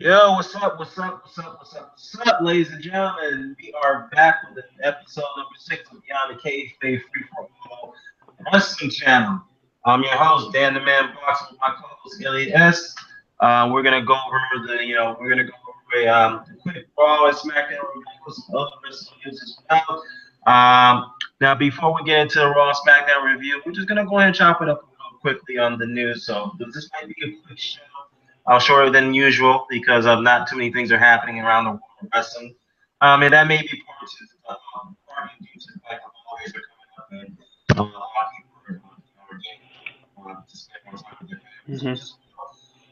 Yo, what's up, ladies and gentlemen? We are back with episode number 6 of Beyond the Kayfabe Free for All Wrestling Channel. I'm your host, Dan the Man Box, with my co-host Elliot S. We're gonna go over the quick Raw and Smackdown reviews, some other wrestling news as well. Now, before we get into the Raw and Smackdown review, we're just gonna go ahead and chop it up real quickly on the news. So this might be a quick show, shorter than usual because of not too many things are happening around the world of wrestling. And that may be partly due to the fact that the holidays are coming up and a lot of people are getting to spend more time with their families, Hmm. which is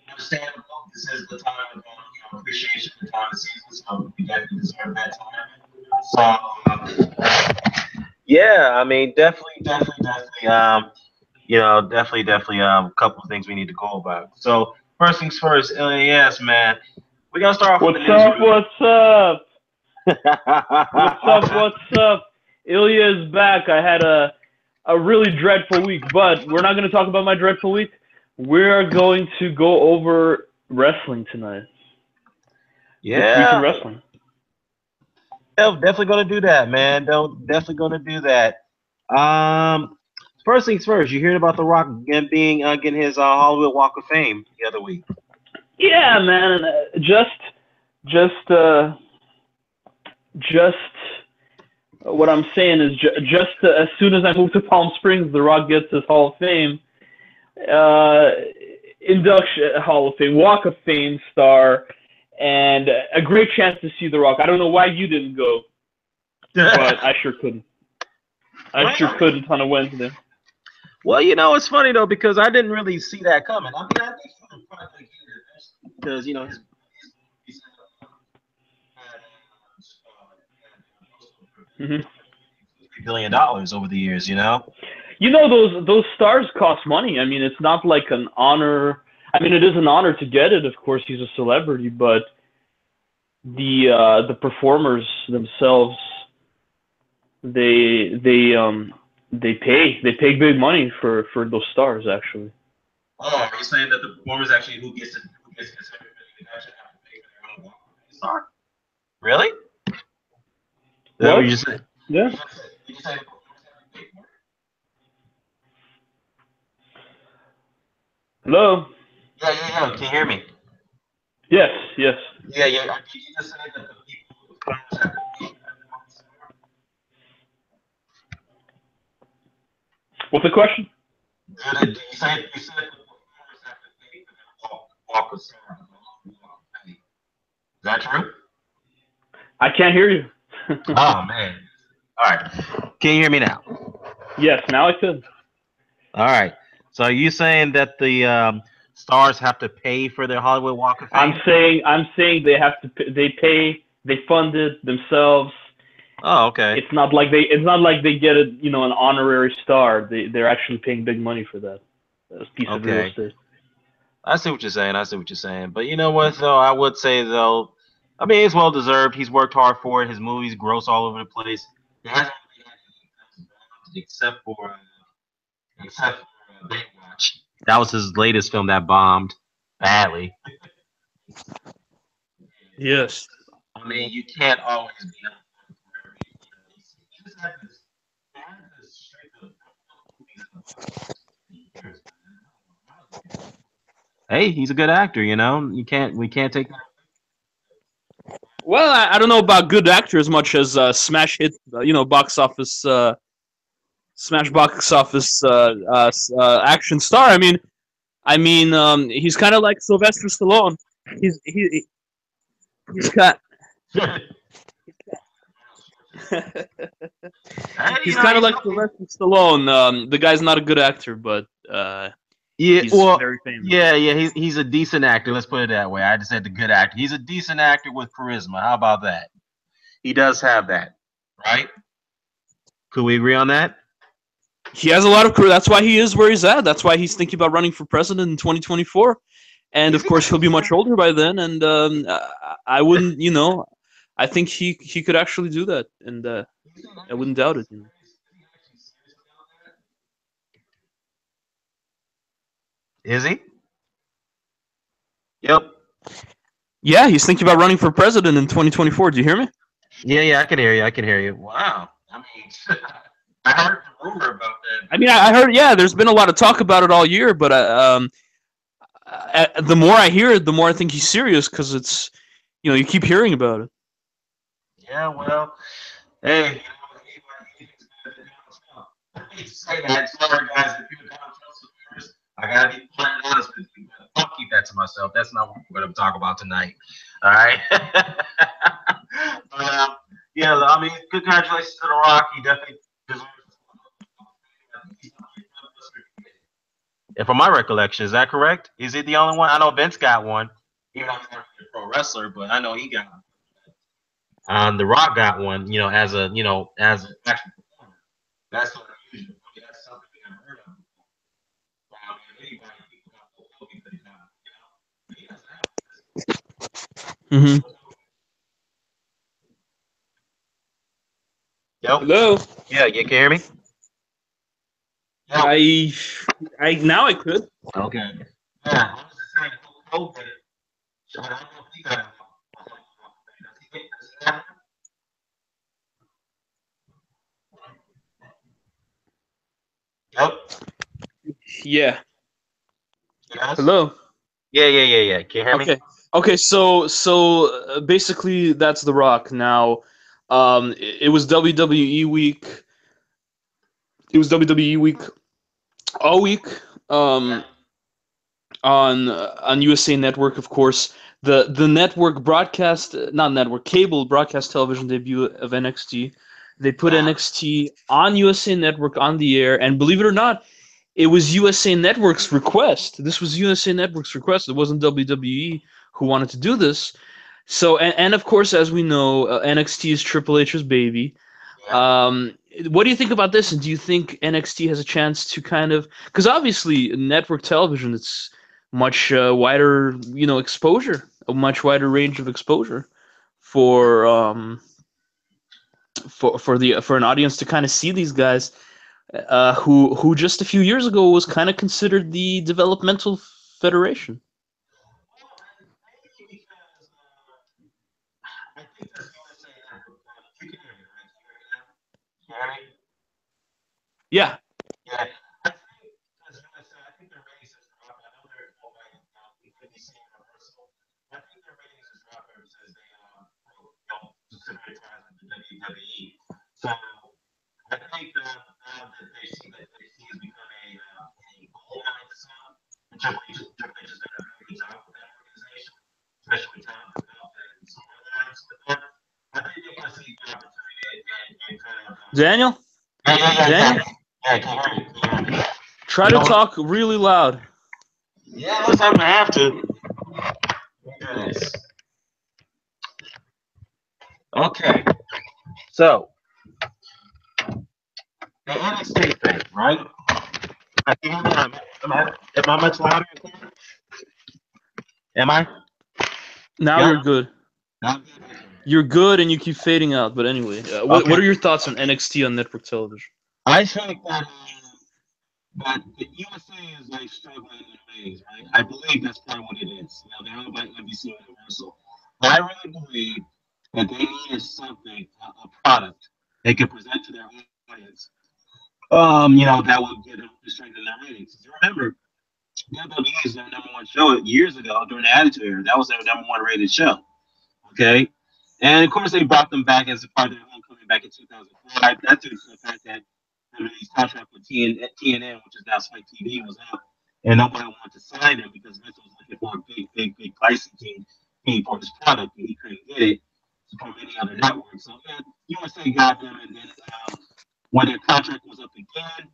understandable. This is the time of appreciation, the time of season, so we definitely deserve that time. So yeah, I mean, definitely. Definitely, a couple of things we need to go about. So first things first, LAS, man, we're gonna start off with the What's news up? review. What's up? What's up? What's up? Ilya is back. I had a really dreadful week, but we're not going to talk about my dreadful week. We're going to go over wrestling tonight. This week in Yeah, wrestling. definitely gonna do that, man. Definitely gonna do that. Um, First things first, you heard about The Rock getting his Hollywood Walk of Fame the other week. Yeah, man. Just, just. What I'm saying is, just as soon as I move to Palm Springs, The Rock gets his Hall of Fame uh, induction, Hall of Fame, Walk of Fame star, and a great chance to see The Rock. I don't know why you didn't go, but I sure couldn't. I sure well, couldn't on a Wednesday. well, it's funny though because I didn't really see that coming. I mean, I think he would probably get it eventually because his movies had Hmm. $2 billion over the years. You know those stars cost money. I mean, it's not like an honor. I mean, it is an honor to get it. Of course, he's a celebrity, but the performers themselves, they pay big money for those stars actually. Oh, are you saying that the performers actually who gets considered for the convention have to pay for their own walk star? Really? Is that what What? you just said? Yeah. Did you say the performers have to pay for it? Hello. Yeah. Can you hear me? Yes. Yes. Yeah. Did you just say that the performers have to pay for their walk star? What's the question? You said the performers have to pay for their walk of star? Walk of fame. Is that true? I can't hear you. Oh man. All right. Can you hear me now? Yes. Now I could. All right. So are you saying that the stars have to pay for their Hollywood Walk of I'm Fame? saying I'm saying they have to they pay they fund it themselves. Oh, okay. It's not like they get an honorary star. They're actually paying big money for that. That's a piece of real Okay. estate. I see what you're saying. I see what you're saying. But you know what, though? I would say, though, I mean, it's well deserved. He's worked hard for it. His movies gross all over the place. He hasn't really had any films bombed except for Baywatch. That was his latest film that bombed badly. Yes. I mean, you can't always be on forever. He just had this streak of movies in the last 10 years, man. Hey, he's a good actor. We can't take that. Well, I don't know about good actor as much as smash hit, smash box office action star. He's kind of like Sylvester Stallone. He's he he's kind Hey, he's kind of he's like okay. Sylvester Stallone. The guy's not a good actor, but Yeah, he's well, very famous. yeah. He's a decent actor. Let's put it that way. I just said the good actor. He's a decent actor with charisma. How about that? He does have that, right? Could we agree on that? He has a lot of career. That's why he is where he's at. That's why he's thinking about running for president in 2024. And Is of he? course, he'll be much older by then. And I wouldn't, I think he could actually do that, and I wouldn't doubt it. Is he actually serious about that? Is he? Yep. Yeah, he's thinking about running for president in 2024. Do you hear me? Yeah, I can hear you. I can hear you. Wow. I mean, I heard the rumor about that. I mean, I heard. Yeah, there's been a lot of talk about it all year, but the more I hear it, the more I think he's serious because it's you keep hearing about it. Yeah, well, hey, I hate to say that. Sorry, guys, if you're Donald Trump supporters, I gotta be blunt and honest with you. But I'll keep that to myself. That's not what we're gonna talk about tonight. All right. But yeah, I mean, congratulations to The Rock. He definitely deserves. And from my recollection, is that correct? Is he the only one? I know Vince got one. Even though he's not really a pro wrestler, but I know he got one. The Rock got one. As a as an actual performer. That's not unusual. I mean, that's something we haven't heard of. I mean, anybody people got Kobe could have. But he doesn't have Mm-hmm. Yo. Hello. Yeah, you can hear me? Yo. I, I now I could. Okay. Yeah, I was just saying, Kobe. So I don't know if he got. Yep. Yeah. Yes. Hello. Yeah. Can you hear me? Okay. Okay. So basically, that's The Rock. Now, it was WWE week. It was WWE week all week. Yeah. Um, on USA Network, of course. The network broadcast, not network, cable broadcast television debut of NXT. They put Yeah. NXT on USA Network on the air, and believe it or not, it was USA Network's request. This was USA Network's request. It wasn't WWE who wanted to do this. So, and of course, as we know, NXT is Triple H's baby. Yeah. What do you think about this? And do you think NXT has a chance to kind of, because obviously network television, it's much wider, exposure, a much wider range of exposure for for an audience to kind of see these guys who just a few years ago was kind of considered the developmental federation. I think that's USA Network. You can hear me, right? Can you hear me? Yeah. Yeah. I think because USA, I think their ratings has dropped. I know they're we could be seeing Universal. I think their ratings has dropped ever since they consider ties with the WWE. So I think that they see has become a goal line to some. And Triple H has done a very good job with that organization, especially with talent development and storylines with them. I think they're going to see the opportunity and kind of. Daniel? Daniel? Yeah, can you hear me? Can you hear me? Try You to know what? talk really loud. Yeah, looks like I'm gonna have to. Look at this. Okay, so the NXT thing, right? I think am I much louder and clearer? Am I? Now Yeah. you're good. No? You're good, and you keep fading out. But anyway, what Okay. are your thoughts on NXT on network television? I think that the USA is like struggling in ways, right? I believe that's probably what it is. They're owned by NBC Universal. But I really believe that they needed something, a product they could present to their audience. That would get them to strengthen their ratings. You remember, WWE is their number one show years ago during the Attitude Era. That was their number one rated show. Okay, and of course they brought them back as a part of their homecoming back in 2005. That's due to the fact that WWE's contract with TNN, which is now Spike TV, was up, and nobody wanted to sign him because Vince was looking for a big licensing fee for his product, and he couldn't get it from any other network. So yeah, USA got them, and then when their contract was up again,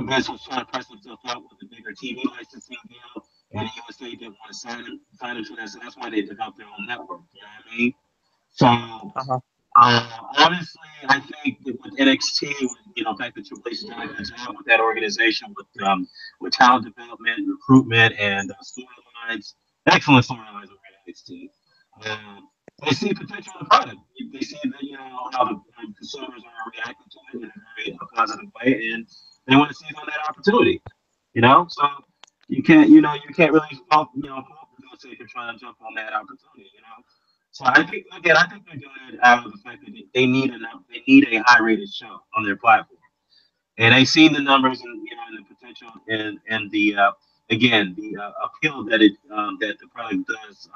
Vince was trying to price himself out with a bigger TV licensing deal, and the USA didn't want to sign him to that. So that's why they developed their own network. You know what I mean? So Uh-huh. honestly, I think that with NXT, with, the fact that Triple H is doing a good job with that organization, with talent development, recruitment, and storylines, excellent storylines over at NXT. They see potential in the product. They see that how the consumers are reacting to it in a very positive way, and they want to seize on that opportunity. So you can't really fault sake of trying to jump on that opportunity. So I think again, I think they're doing it out of the fact that they need they need a high rated show on their platform, and they see the numbers and and the potential and the again the appeal that that the product does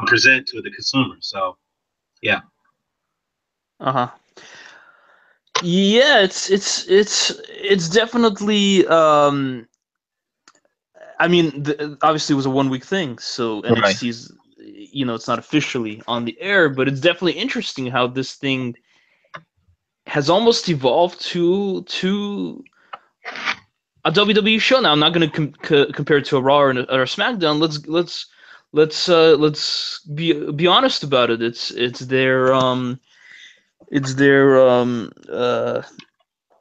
present to the consumer. So yeah. Uh-huh. Yeah, it's definitely I mean, obviously it was a 1 week thing, so Right. NXT's it's not officially on the air, but it's definitely interesting how this thing has almost evolved to a WWE show now. I'm not going to compare it to a Raw or a SmackDown. Let's be honest about it. It's their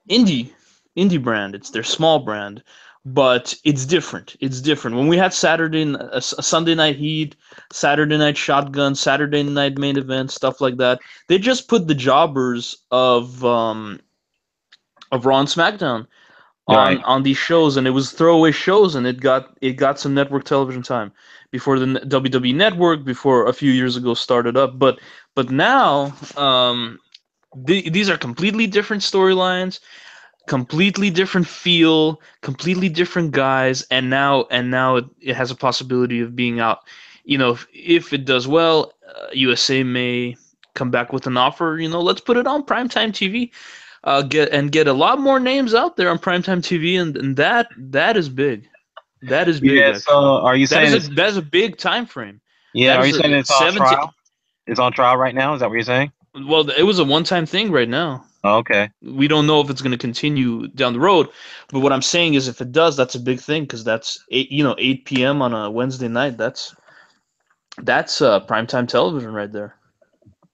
indie brand. It's their small brand, but it's different. It's different. When we had a Sunday Night Heat, Saturday Night Shotgun, Saturday Night Main Event, stuff like that, they just put the jobbers of Raw and SmackDown Right. on these shows, and it was throwaway shows, and it got some network television time before the WWE Network, before a few years ago started up. But now these are completely different storylines, completely different feel, completely different guys, and now it has a possibility of being out. If it does well, USA may come back with an offer. Let's put it on primetime TV. Get a lot more names out there on primetime TV, and that is big. That is big, Yeah. So actually. are you saying it's That is a big time frame. yeah? That Are is you saying a it's on 17. trial? It's on trial right now. Is that what you're saying? Well, it was a one-time thing right now. Oh, okay. We don't know if it's going to continue down the road, but what I'm saying is, if it does, that's a big thing, because that's 8 p.m. on a Wednesday night. That's primetime television right there.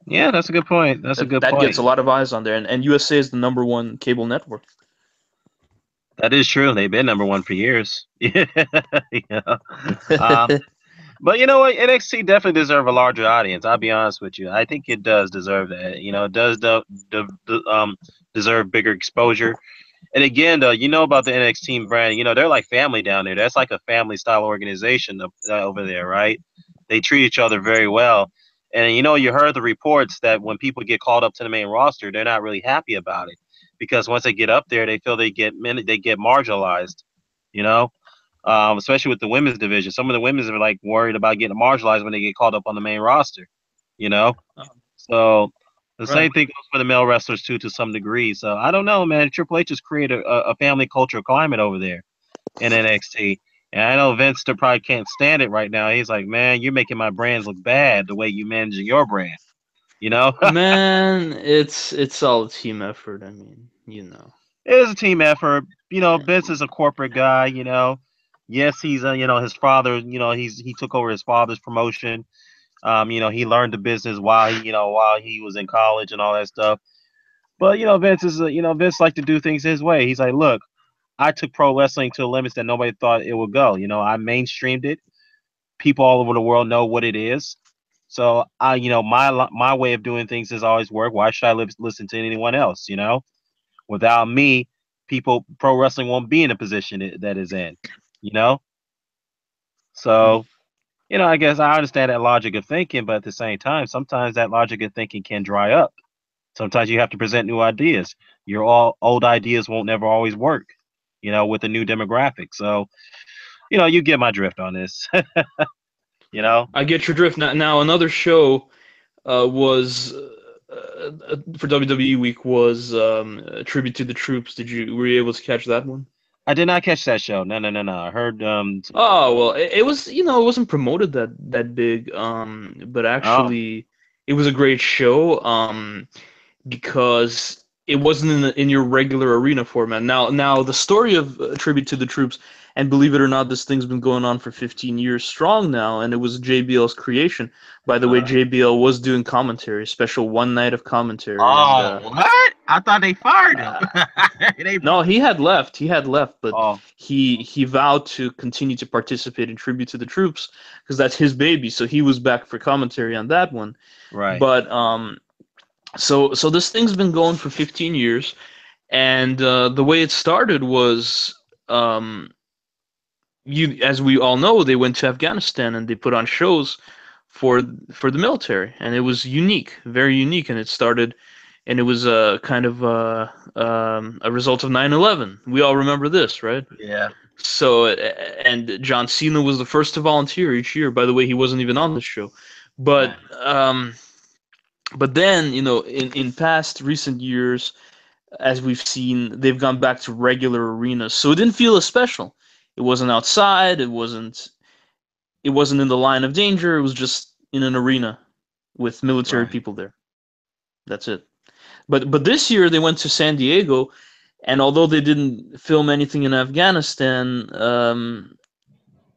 Yeah, that's a good point. That's a good That gets point. a lot of eyes on there, and USA is the number one cable network. That is true. They've been number one for years. Yeah. Um, but you know what? NXT definitely deserve a larger audience. I'll be honest with you. I think it does deserve that. It does deserve bigger exposure. And again, though, about the NXT brand, they're like family down there. That's like a family style organization over there, right? They treat each other very well. And you heard the reports that when people get called up to the main roster, they're not really happy about it, because once they get up there, they feel they get marginalized. You know, especially with the women's division. Some of the women's are like worried about getting marginalized when they get called up on the main roster. You know, so the Right. same thing goes for the male wrestlers too, to some degree. So I don't know, man. Triple H has created a family culture climate over there in NXT. And I know Vince probably can't stand it right now. He's like, man, you're making my brands look bad the way you managing your brand. You know, Man, it's all a team effort. I mean, it is a team effort. Vince is a corporate guy. Yes, he's his father. He took over his father's promotion. He learned the business while he was in college and all that stuff. But Vince is Vince like to do things his way. He's like, look, I took pro wrestling to limits that nobody thought it would go. I mainstreamed it. People all over the world know what it is. So my way of doing things has always worked. Why should I listen to anyone else? Without me, pro wrestling won't be in a position that is in. You know, so I guess I understand that logic of thinking, but at the same time, sometimes that logic of thinking can dry up. Sometimes you have to present new ideas. Your old ideas won't never always work, with a new demographic. So, you get my drift on this. you know? I get your drift. Now another show was for WWE Week was a tribute to the troops. Were you able to catch that one? I did not catch that show. No. I heard Oh well, it was it wasn't promoted that big, but oh, actually it was a great show because it wasn't in your regular arena format. Now the story of Tribute to the Troops, and believe it or not, this thing's been going on for 15 years strong now, and it was JBL's creation. By the way, JBL was doing commentary, special one night of commentary. what? I thought they fired him. No, he had left. But Oh, he vowed to continue to participate in Tribute to the Troops because that's his baby. So he was back for commentary on that one. right. But so this thing's been going for 15 years, and the way it started was as we all know, they went to Afghanistan and they put on shows for the military, and it was unique, very unique, and it was a kind of a result of 9/11. We all remember this, right? Yeah. So, and John Cena was the first to volunteer each year. By the way, he wasn't even on the show, but um, but then in past recent years, as we've seen, they've gone back to regular arenas, so it didn't feel as special. It wasn't outside. It wasn't in the line of danger. It was just in an arena with military Right. people there. That's it. But this year they went to San Diego, and although they didn't film anything in Afghanistan,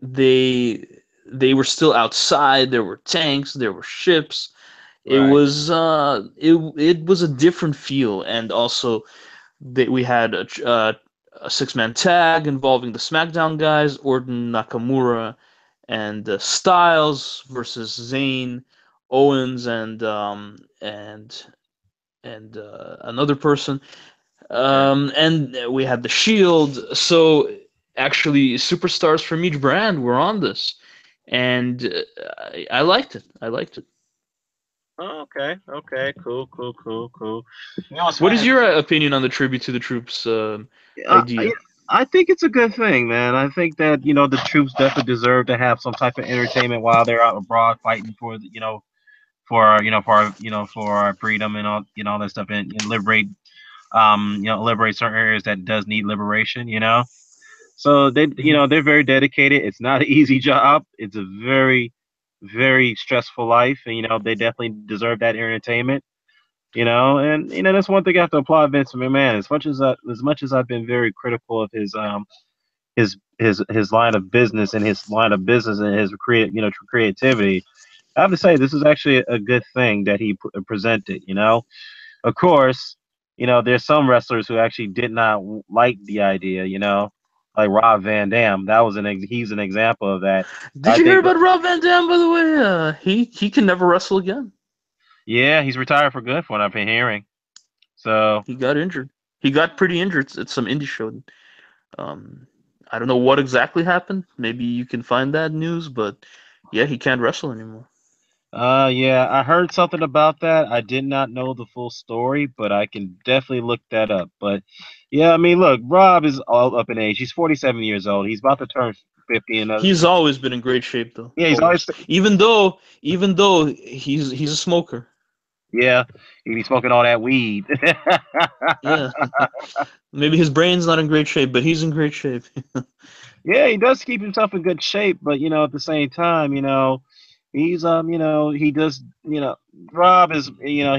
they were still outside. There were tanks. There were ships. It Right. was it was a different feel, and also we had a six-man tag involving the Smackdown guys, Orton, Nakamura, and Styles versus Zayn, Owens, and another person. Okay. And we had the Shield. So actually, superstars from each brand were on this, and I liked it. I liked it. Oh, okay. Okay. Cool. Cool. Cool. Cool. You know what's What funny? is your opinion on the tribute to the troops I idea? I think it's a good thing, man. I think that the troops definitely deserve to have some type of entertainment while they're out abroad fighting for for our freedom and all that stuff, and liberate liberate certain areas that does need liberation. So Mhm. they're very dedicated. It's not an easy job. It's a very, very stressful life, and they definitely deserve that entertainment. And that's one thing I have to applaud Vince McMahon. As much as I've been very critical of his line of business and his creativity, I have to say this is actually a good thing that he presented. Of course, there's some wrestlers who actually did not like the idea. Like Rob Van Dam. He's an example of that. Did I you hear think, about Rob Van Dam? By the way, he can never wrestle again. yeah, he's retired for good, from what I've been hearing. So, He got injured. He got pretty injured at some indie show. Um, I don't know what exactly happened. Maybe you can find that news, but yeah, he can't wrestle anymore. yeah, I heard something about that. I did not know the full story, but I can definitely look that up. But yeah, I mean, look, Rob is all up in age. He's 47 years old. He's about to turn 50, and He's always been in great shape, though. yeah, he's always Always, even though he's a smoker. yeah, he's smoking all that weed. Yeah, maybe his brain's not in great shape, but he's in great shape. Yeah, he does keep himself in good shape, but at the same time, he's he does, Rob is, he'll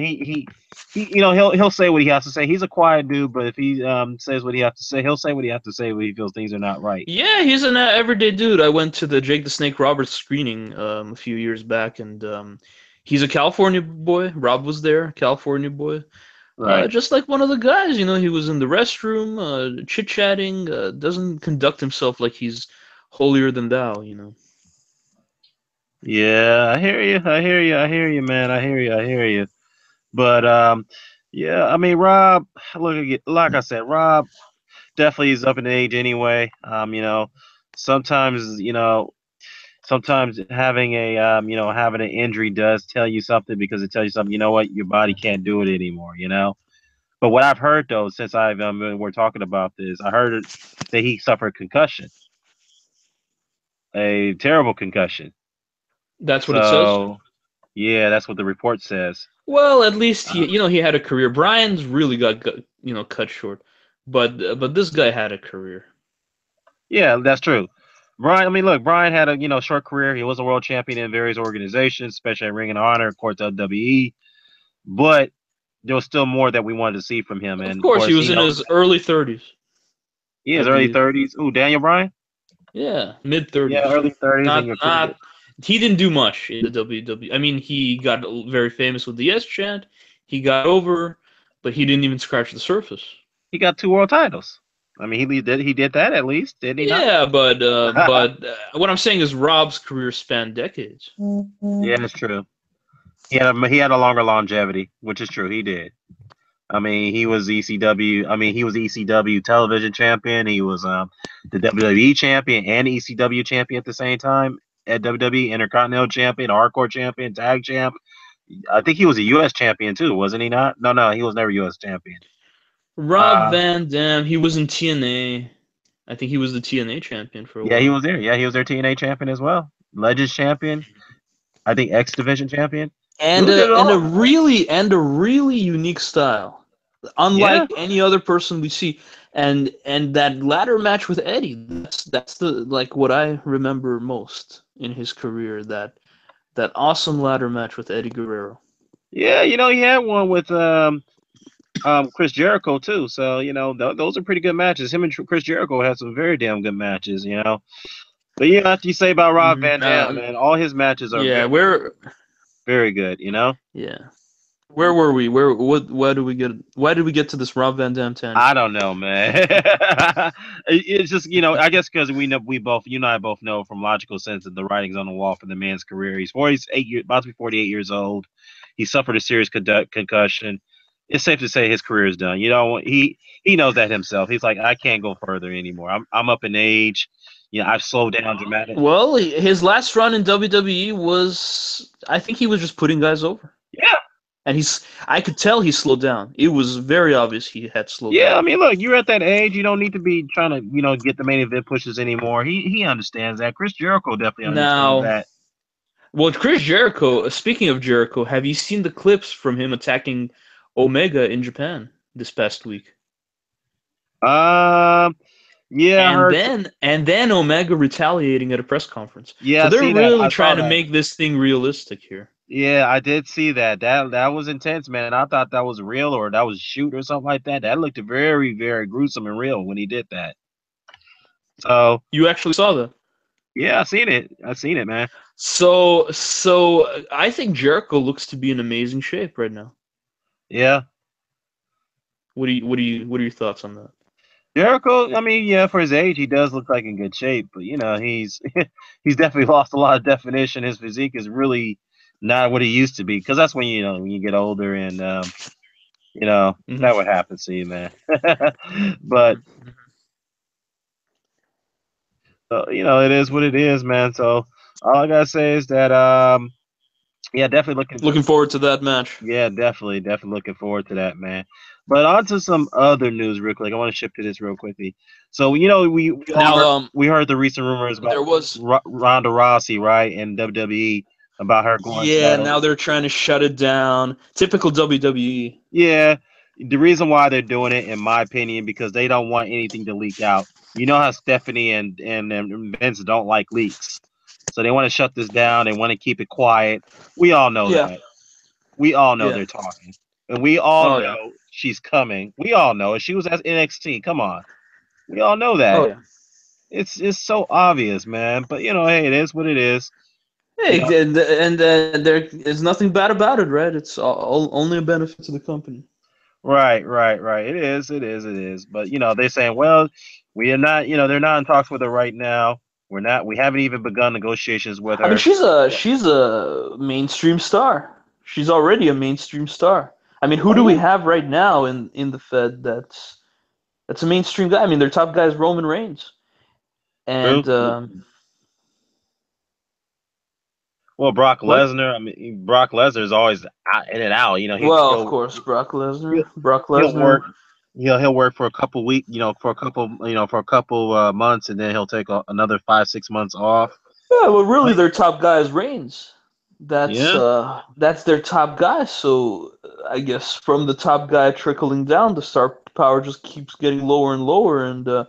say what he has to say. He's a quiet dude, but if he says what he has to say, he'll say what he has to say when he feels things are not right. Yeah, he's an everyday dude. I went to the Jake the Snake Roberts screening a few years back, and he's a California boy. Rob was there, California boy. Right. Just like one of the guys, he was in the restroom, chit-chatting, doesn't conduct himself like he's holier than thou. Yeah, I hear you. I hear you. I hear you, man. I hear you. I hear you. But yeah, I mean, Rob, like I said, Rob definitely is up in age anyway. Sometimes sometimes having an injury does tell you something, because it tells you something. You know what, your body can't do it anymore. But what I've heard, though, since we're talking about this, I heard that he suffered concussion, a terrible concussion. That's what it says. So yeah, that's what the report says. Well, at least Uh, he had a career. Brian's really got cut short, but this guy had a career. yeah, that's true. Brian, I mean, look, Brian had a short career. He was a world champion in various organizations, especially at Ring of Honor, of course, WWE. But there was still more that we wanted to see from him, Of and of course, he course, was in his early 30s, he I is early believe. 30s. Ooh, Daniel Bryan. Yeah, mid Yeah, 30s. early 30s, and Not you're pretty good. not. He didn't do much in the WWE. I mean, he got very famous with the Yes chant. He got over, but he didn't even scratch the surface. He got 2 world titles. I mean, he did that at least, did he not? Yeah, but what I'm saying is Rob's career spanned decades. Yeah, that's true. He had a longer longevity, which is true. He did. I mean, he was ECW. I mean, he was ECW television champion. He was the WWE champion and ECW champion at the same time at WWE Intercontinental champion, Hardcore champion, Tag champ. I think he was a U.S. champion too, wasn't he not? No, he was never U.S. champion. Rob Van Dam, he was in TNA. I think he was the TNA champion for a while. Yeah, he was there. Yeah, he was their TNA champion as well. Legends champion. I think X Division champion. And a really unique style, unlike any other person we see. And that ladder match with Eddie, that's the like what I remember most in his career. That awesome ladder match with Eddie Guerrero. Yeah, he had one with Chris Jericho too. So those are pretty good matches. Him and Chris Jericho had some very damn good matches. But yeah, after you say about Rob Van Dam, man, all his matches are very good. Yeah. Where were we? Why did we get to this Rob Van Dam tangent? I don't know, man. It's just I guess because you and I both know from logical sense that the writing's on the wall for the man's career. He's about to be 48 years old. He suffered a serious concussion. It's safe to say his career is done. He knows that himself. He's like, I can't go further anymore. I'm up in age. I've slowed down dramatically. Well, his last run in WWE was, I think he was just putting guys over. Yeah. And I could tell he slowed down. It was very obvious he had slowed down. Yeah, I mean, look, you're at that age. You don't need to be trying to, get the main event pushes anymore. He understands that. Chris Jericho definitely understands that. Well, Chris Jericho, speaking of Jericho, have you seen the clips from him attacking Omega in Japan this past week? Yeah. And then Omega retaliating at a press conference. Yeah, so they're really trying to make this thing realistic here. Yeah, I did see that. That was intense, man. I thought that was real or that was a shoot or something like that. That looked very, very gruesome and real when he did that. So you actually saw that? Yeah, I seen it, man. So I think Jericho looks to be in amazing shape right now. Yeah. What are your thoughts on that? Jericho, I mean, yeah, for his age, he does look like in good shape, but he's he's definitely lost a lot of definition. His physique is really not what he used to be, because that's when when you get older and that what happens to you, man. But so it is what it is, man. So all I gotta say is that yeah, definitely looking forward to that match. Yeah, definitely looking forward to that, man. But on to some other news real quick. I want to shift to this real quickly. So we heard the recent rumors about there was Ronda Rousey, right, in WWE about her going. Yeah, now they're trying to shut it down. Typical WWE. Yeah, the reason why they're doing it, in my opinion, because they don't want anything to leak out. You know how Stephanie and Vince don't like leaks, so they want to shut this down. They want to keep it quiet. We all know that. We all know they're talking, and we all know she's coming. We all know it. She was at NXT. Come on, we all know that. Oh, yeah. It's so obvious, man. But hey, it is what it is. Hey, and there is nothing bad about it, right? It's only a benefit to the company. Right. It is. But they're saying, well, we are not. They're not in talks with her right now. We're not. We haven't even begun negotiations with her. I mean, she's a mainstream star. She's already a mainstream star. I mean, who do we have right now in the Fed that's a mainstream guy? I mean, their top guy is Roman Reigns, and well, Brock Lesnar. I mean, Brock Lesnar is always out, in and out. Of course, Brock Lesnar. He'll work for a couple weeks, for a couple months, and then he'll take another 5-6 months off. Yeah, well, really, their top guy is Reigns. That's their top guy. So I guess from the top guy trickling down, the star power just keeps getting lower and lower. And a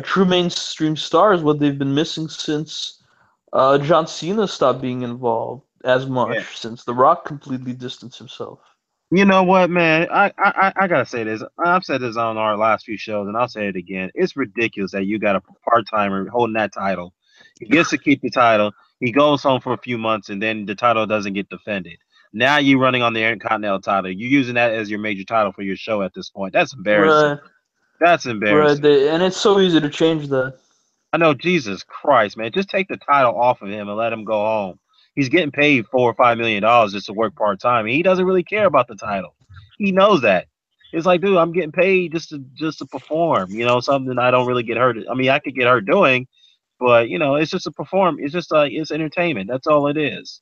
true mainstream star is what they've been missing since John Cena stopped being involved as much, since The Rock completely distanced himself. You know what, man? I gotta say this. I've said this on our last few shows, and I'll say it again. It's ridiculous that you got a part-timer holding that title. He gets to keep the title. He goes home for a few months, and then the title doesn't get defended. Now you're running on the Intercontinental title. You're using that as your major title for your show at this point. That's embarrassing. Right. That's embarrassing. Right. And it's so easy to change that. I know, Jesus Christ, man. Just take the title off of him and let him go home. He's getting paid $4 or $5 million just to work part-time. He doesn't really care about the title. He knows that. It's like, dude, I'm getting paid just to perform. Something I don't really get hurt. I mean, I could get hurt doing, but it's just a perform. It's just it's entertainment. That's all it is.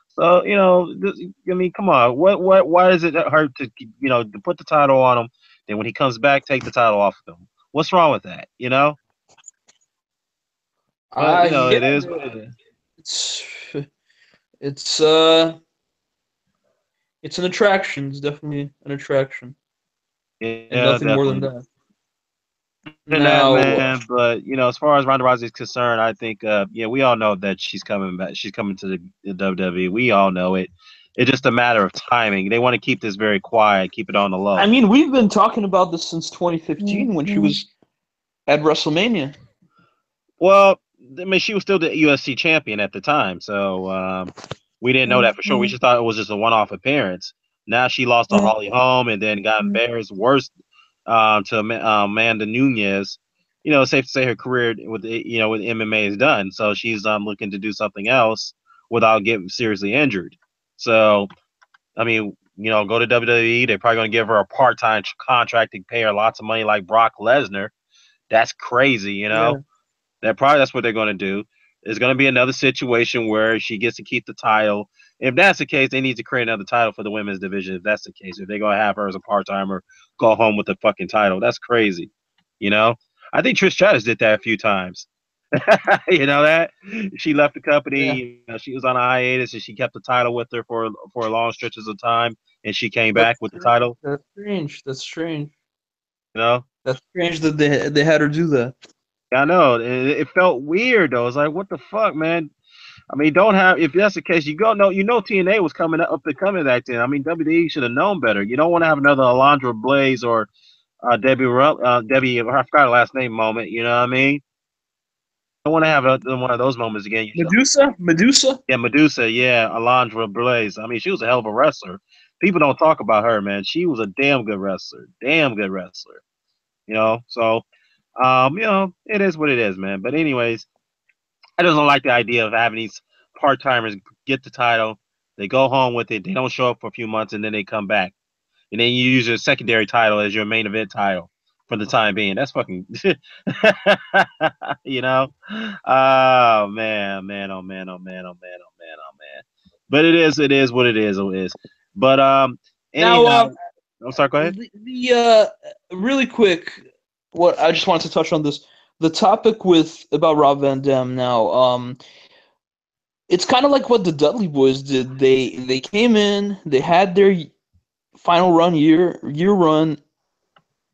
So I mean, come on. Why does it hurt to put the title on him? Then when he comes back, take the title off of him. What's wrong with that? But Yeah, it is what it is. it's uh, it's an attraction. It's definitely an attraction, and Yeah, nothing more than definitely. that. And that, Now, man, but as far as Ronda Rousey is concerned, I think we all know that she's coming back. She's coming to the WWE. We all know it. It's just a matter of timing. They want to keep this very quiet, keep it on the I low. mean, we've been talking about this since 2015 when she was at WrestleMania. Well, I mean, she was still the UFC champion at the time, so we didn't know that for sure. We just thought it was just a one-off appearance. Now she lost to Holly Holm and then got embarrassed worse to Amanda Nunes. It's safe to say her career with with MMA is done. So she's looking to do something else without getting seriously injured. So I mean, go to WWE. They're probably going to give her a part-time contract and pay her lots of money like Brock Lesnar. That's crazy, Yeah. That's what they're going to do. There's going to be another situation where she gets to keep the title. If that's the case, they need to create another title for the women's division. If that's the case, if they're going to have her as a part timer, go home with the fucking title. That's crazy. I think Trish Stratus did that a few times. You know that she left the Yeah. company. She was on a hiatus, and she kept the title with her for long stretches of time, and she came That's back with the title. That's strange. That's strange. You know, That's strange that they had her do that. I know it felt weird though. It's like, what the fuck, man? I mean, don't have if that's the case, TNA was coming up and coming back then. I mean, WWE should have known better. You don't want to have another Alundra Blaze or Debbie. I forgot her last name moment. You know what I mean? Don't want to have one of those moments again. Medusa. Yeah, Medusa. Yeah, Alundra Blaze. I mean, she was a hell of a wrestler. People don't talk about her, man. She was a damn good wrestler. Damn good wrestler. So it is what it is, man. But anyways, I just don't like the idea of having these part timers get the title, they go home with it, they don't show up for a few months, and then they come back, and then you use your secondary title as your main event title for the time being. That's fucking, you know. Oh man, man, oh man, oh man, oh man, oh man, oh man. But it is what it is. It is. But Now, I'm sorry. Go ahead. really quick, what I just wanted to touch on this. The topic about Rob Van Dam now. It's kind of like what the Dudley Boys did. They came in, they had their final year run,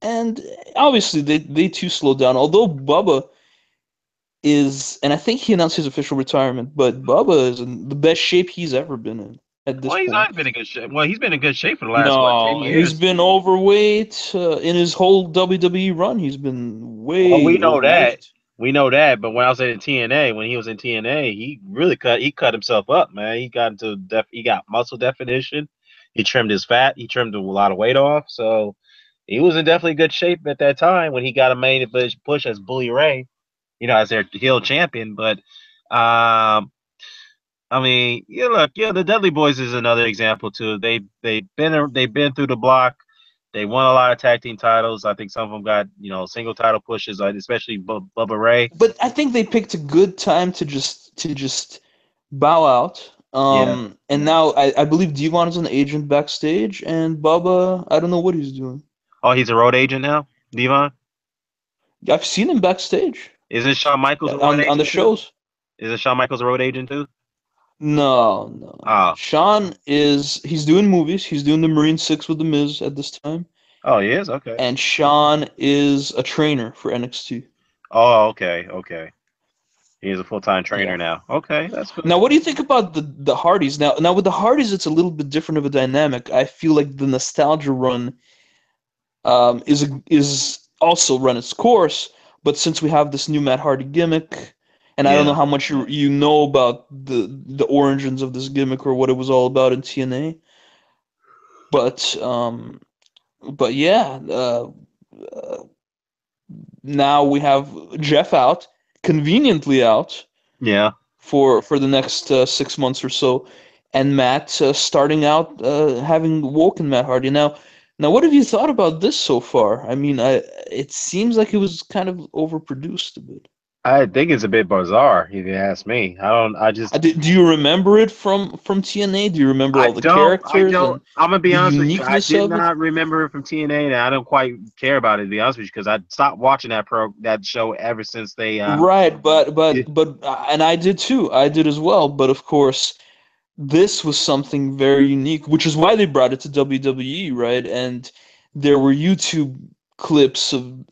and obviously they too slowed down. Although Bubba is, and I think he announced his official retirement, but Bubba is in the best shape he's ever been in at this Well, he's point. not been in good shape. Well, he's been in good shape for the last 10 No, he's years. been overweight in his whole WWE run. He's been Well, way we know that. overweight. We know that, but when I was in TNA, when he was in TNA, he really cut himself up, man. He got muscle definition. He trimmed his fat. He trimmed a lot of weight off. So he was in definitely good shape at that time when he got a main push as Bully Ray, as their heel champion. But I mean, the Dudley Boys is another example too. They've been through the block. They won a lot of tag team titles. I think some of them got single title pushes, especially Bubba Ray. But I think they picked a good time to just bow out. Yeah. And now I believe Devon is an agent backstage, and Bubba, I don't know what he's doing. Oh, he's a road agent now, Devon. I've seen him backstage. Isn't Shawn Michaels a road on agent the too? shows. Isn't Shawn Michaels a road agent too? No. Oh. Sean he's doing movies. He's doing the Marine Six with the Miz at this time. Oh, he is? Okay. And Sean is a trainer for NXT. Oh, okay. He's a full-time trainer now. Okay, that's good. Now, what do you think about the Hardys? Now with the Hardys, it's a little bit different of a dynamic. I feel like the nostalgia run is also run its course, but since we have this new Matt Hardy gimmick, and I don't know how much you know about the origins of this gimmick or what it was all about in TNA, but yeah, now we have Jeff out, conveniently out. Yeah. For the next 6 months or so, and Matt starting out having woken Matt Hardy. Now, Now, what have you thought about this so far? I mean, it seems like it was kind of overproduced a bit. I think it's a bit bizarre, if you ask me. I don't. I just. Do you remember it from TNA? Do you remember I all the don't. I characters don't. and I'm gonna be the honest with you. I uniqueness did of it? not remember it from TNA, and I don't quite care about it, to be honest with you, because I stopped watching that show ever since they. Right, It, and I did too. I did as well. But of course, this was something very unique, which is why they brought it to WWE, right? And there were YouTube clips of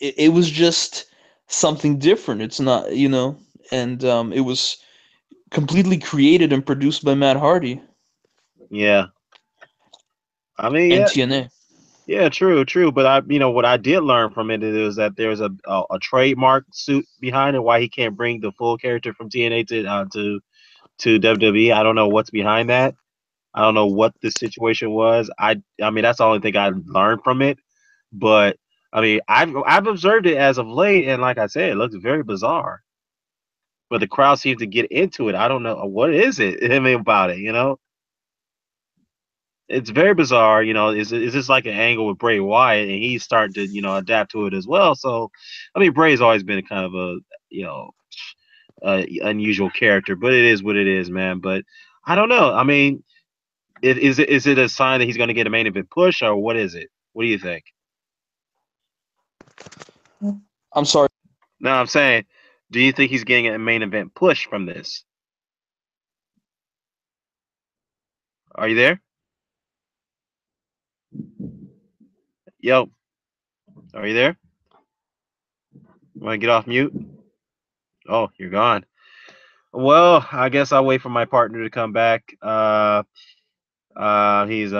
it, it was just something different. It's not, and it was completely created and produced by Matt Hardy yeah. I mean, and yeah. TNA. Yeah, true, true. But what I did learn from it is that there's a trademark suit behind it. Why he can't bring the full character from TNA to WWE. I don't know what's behind that. I don't know what the situation was. I mean that's the only thing I learned from it. But I mean I've observed it as of late, and like I said, it looks very bizarre. But the crowd seems to get into it. I don't know what is it. I mean about it. It's very bizarre. Is this like an angle with Bray Wyatt, and he's starting to adapt to it as well. So, I mean, Bray's always been kind of a you know unusual character, but it is what it is, man. But I don't know. I mean, is it a sign that he's going to get a main event push, or what is it? What do you think? I'm sorry. No, I'm saying, do you think he's getting a main event push from this? Are you there? Yo, are you there? Want to get off mute? Oh, you're gone. Well, I guess I'll wait for my partner to come back. He's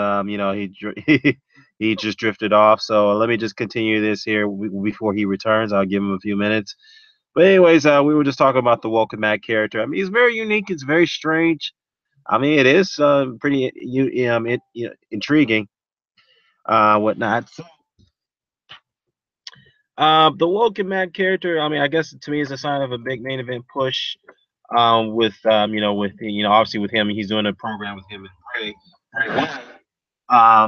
he just drifted off. So let me just continue this here before he returns. I'll give him a few minutes. But anyways, we were just talking about the Welcome Matt character. I mean, it's very unique. It's very strange. I mean, it is pretty intriguing, whatnot. So, the Welcome Matt character. I mean, I guess to me is a sign of a big main event push. Obviously with him, he's doing a program with him and Bray Wyatt.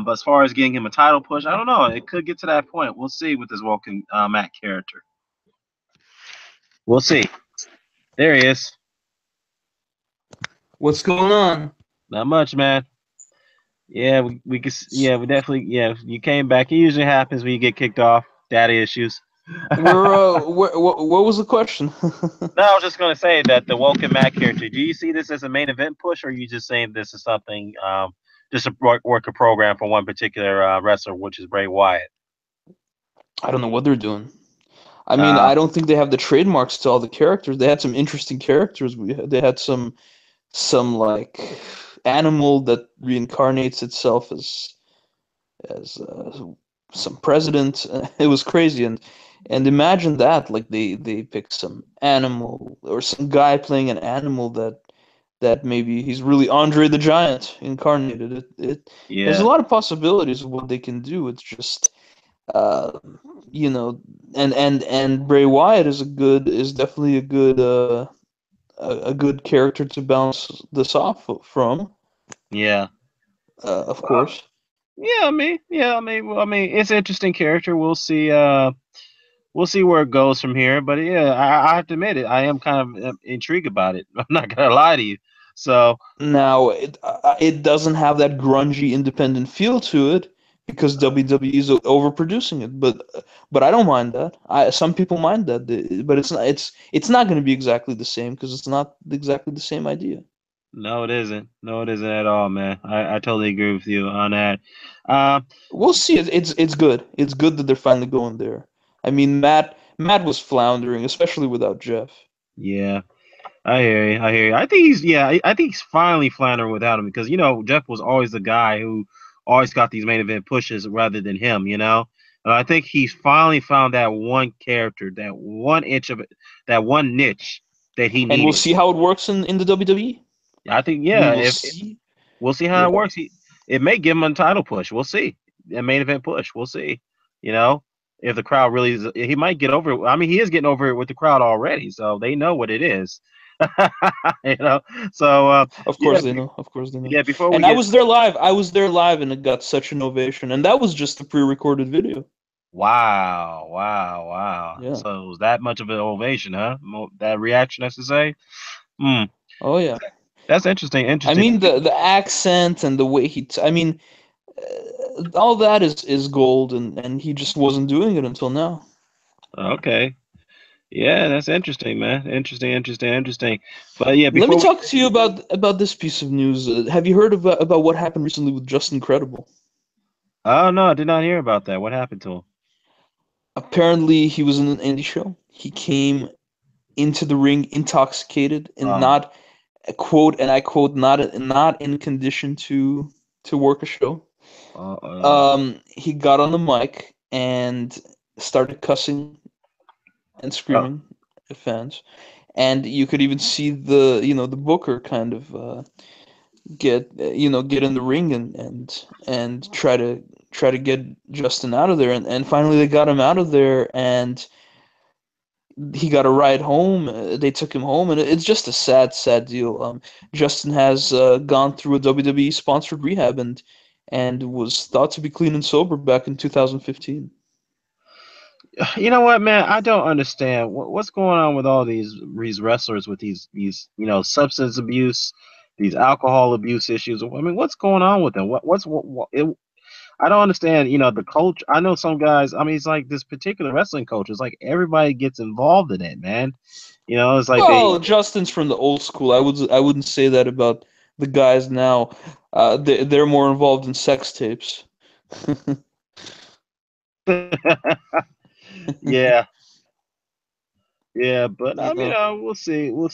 But as far as getting him a title push, I don't know. It could get to that point. We'll see with this Welcome Matt character. We'll see. There he is. What's going on? Not much, man. Yeah, we definitely, you came back. It usually happens when you get kicked off. Data issues. What was the question? No, I was just gonna say that the Welcome Matt character. Do you see this as a main event push, or are you just saying this is something, just a work a program for one particular wrestler, which is Bray Wyatt? I don't know what they're doing. I mean, Uh, I don't think they have the trademarks to all the characters. They had some interesting characters. They had some like animal that reincarnates itself as some president. It was crazy, and imagine that, like they picked some animal or some guy playing an animal that maybe he's really Andre the Giant incarnated. There's a yeah, lot of possibilities of what they can do. It's just uh, and Bray Wyatt is definitely a good character to bounce this off from, yeah. of course. I mean, it's an interesting character. We'll see. We'll see where it goes from here. But yeah, I have to admit it. I am kind of intrigued about it. I'm not gonna lie to you. So Now it doesn't have that grungy independent feel to it because WWE is overproducing it, but I don't mind that. Some people mind that, but it's not going to be exactly the same because it's not exactly the same idea. no, it isn't. No, it isn't at all, man. I totally agree with you on that. Uh, We'll see. It's good. It's good that they're finally going there. I mean, Matt was floundering, especially without Jeff. yeah. I hear you. I hear you. I think he's finally floundering without him because Jeff was always the guy who always got these main event pushes rather than him. And I think he's finally found that one character, that one inch of it, that one niche that he And we'll needed. see how it works in the WWE. I think We yeah, will if see. we'll see how Yeah. it works. It may give him a title push. We'll see. A main event push. We'll see. You know, if the crowd really is, he might get over it. I mean, he is getting over it with the crowd already, so they know what it is. You know. So Of yeah, course they know. Of course they know. yeah. Before we And I get was there live. I was there live, and it got such an ovation. And that was just a pre-recorded video. wow, wow, wow. Yeah. So it was that much of an ovation, huh? That reaction, as to say. Hmm. Oh yeah. That's interesting. I Interesting. mean the accent and the way I mean, all that is gold, and he just wasn't doing it until now. Okay. Yeah, that's interesting, man. Interesting, interesting, interesting. But yeah, Let me before we talk to you about this piece of news. Have you heard about what happened recently with Justin Credible? oh no, I did not hear about that. What happened to him? Apparently, he was in an indie show. He came into the ring intoxicated and Um, not, quote, and I quote, not in condition to work a show. uh, uh, He got on the mic and started cussing and uh, screaming at fans, and you could even see the booker kind of get in the ring and try to get Justin out of there, and finally they got him out of there, and he got a ride home. They took him home, and it's just a sad deal. Justin has gone through a WWE sponsored rehab and was thought to be clean and sober back in 2015. you know what, man? I don't understand what's going on with all these wrestlers with these substance abuse, these alcohol abuse issues. I mean, what's going on with them? I don't understand. The coach. I know some guys. I mean, it's like this particular wrestling coach. It's like everybody gets involved in it, man. It's like they. Well, Justin's from the old school. I wouldn't say that about the guys now. They're more involved in sex tapes. Yeah, yeah, but You know. we'll see, we'll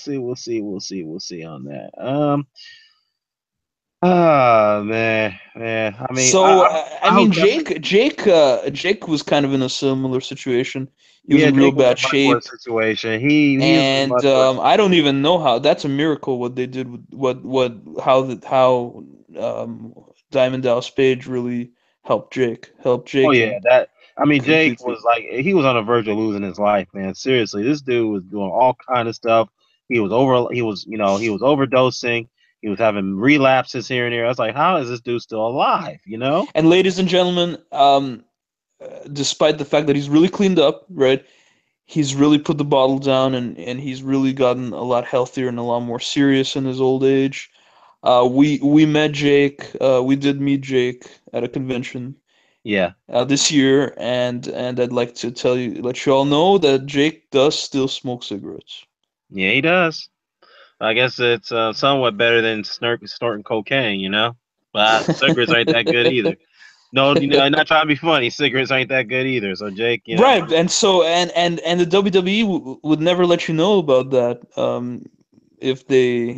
see on that. Ah, man. I mean, So I I mean, hope Jake was kind of in a similar situation. He was yeah, in real Jake was bad a much worse shape, situation. He was in a and much worse I don't situation. even know how. That's a miracle what they did with how Diamond Dallas Page really helped Oh Jake, yeah, and that I mean, Jake completely. was like he was on the verge of losing his life, man. Seriously, this dude was doing all kind of stuff. He was overdosing. He was having relapses here and there. I was like, how is this dude still alive? And ladies and gentlemen, despite the fact that he's really cleaned up, right? He's really put the bottle down, and he's really gotten a lot healthier and a lot more serious in his old age. We met Jake. We did meet Jake at a convention Yeah, this year, and I'd like to let you all know that Jake does still smoke cigarettes. yeah, he does. I guess it's somewhat better than snorting cocaine, But cigarettes ain't that good either. No, not trying to be funny. Cigarettes ain't that good either. So Jake, Right, and so and the WWE would never let you know about that if they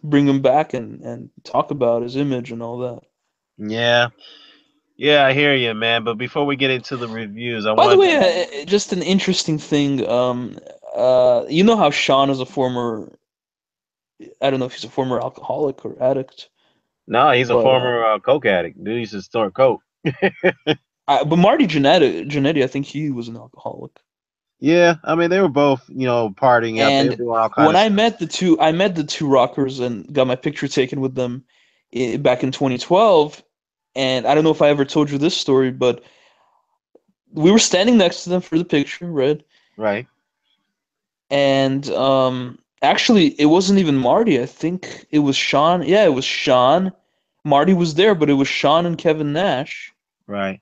bring him back and talk about his image and all that. yeah, yeah, I hear you, man. But before we get into the reviews, I By the wanted way, to. just an interesting thing. You know how Sean is a former, I don't know if he's a former alcoholic or addict, No, he's a but former coke addict. Dude used to snort coke. but Marty Jannetty, I think he was an alcoholic. Yeah, I mean they were both, partying up. They were And doing all kind when of stuff. I met the two rockers and got my picture taken with them back in 2012. And I don't know if I ever told you this story, but we were standing next to them for the picture, right? Right. And actually, it wasn't even Marty. I think it was Sean. Yeah, it was Sean. Marty was there, but it was Sean and Kevin Nash. Right.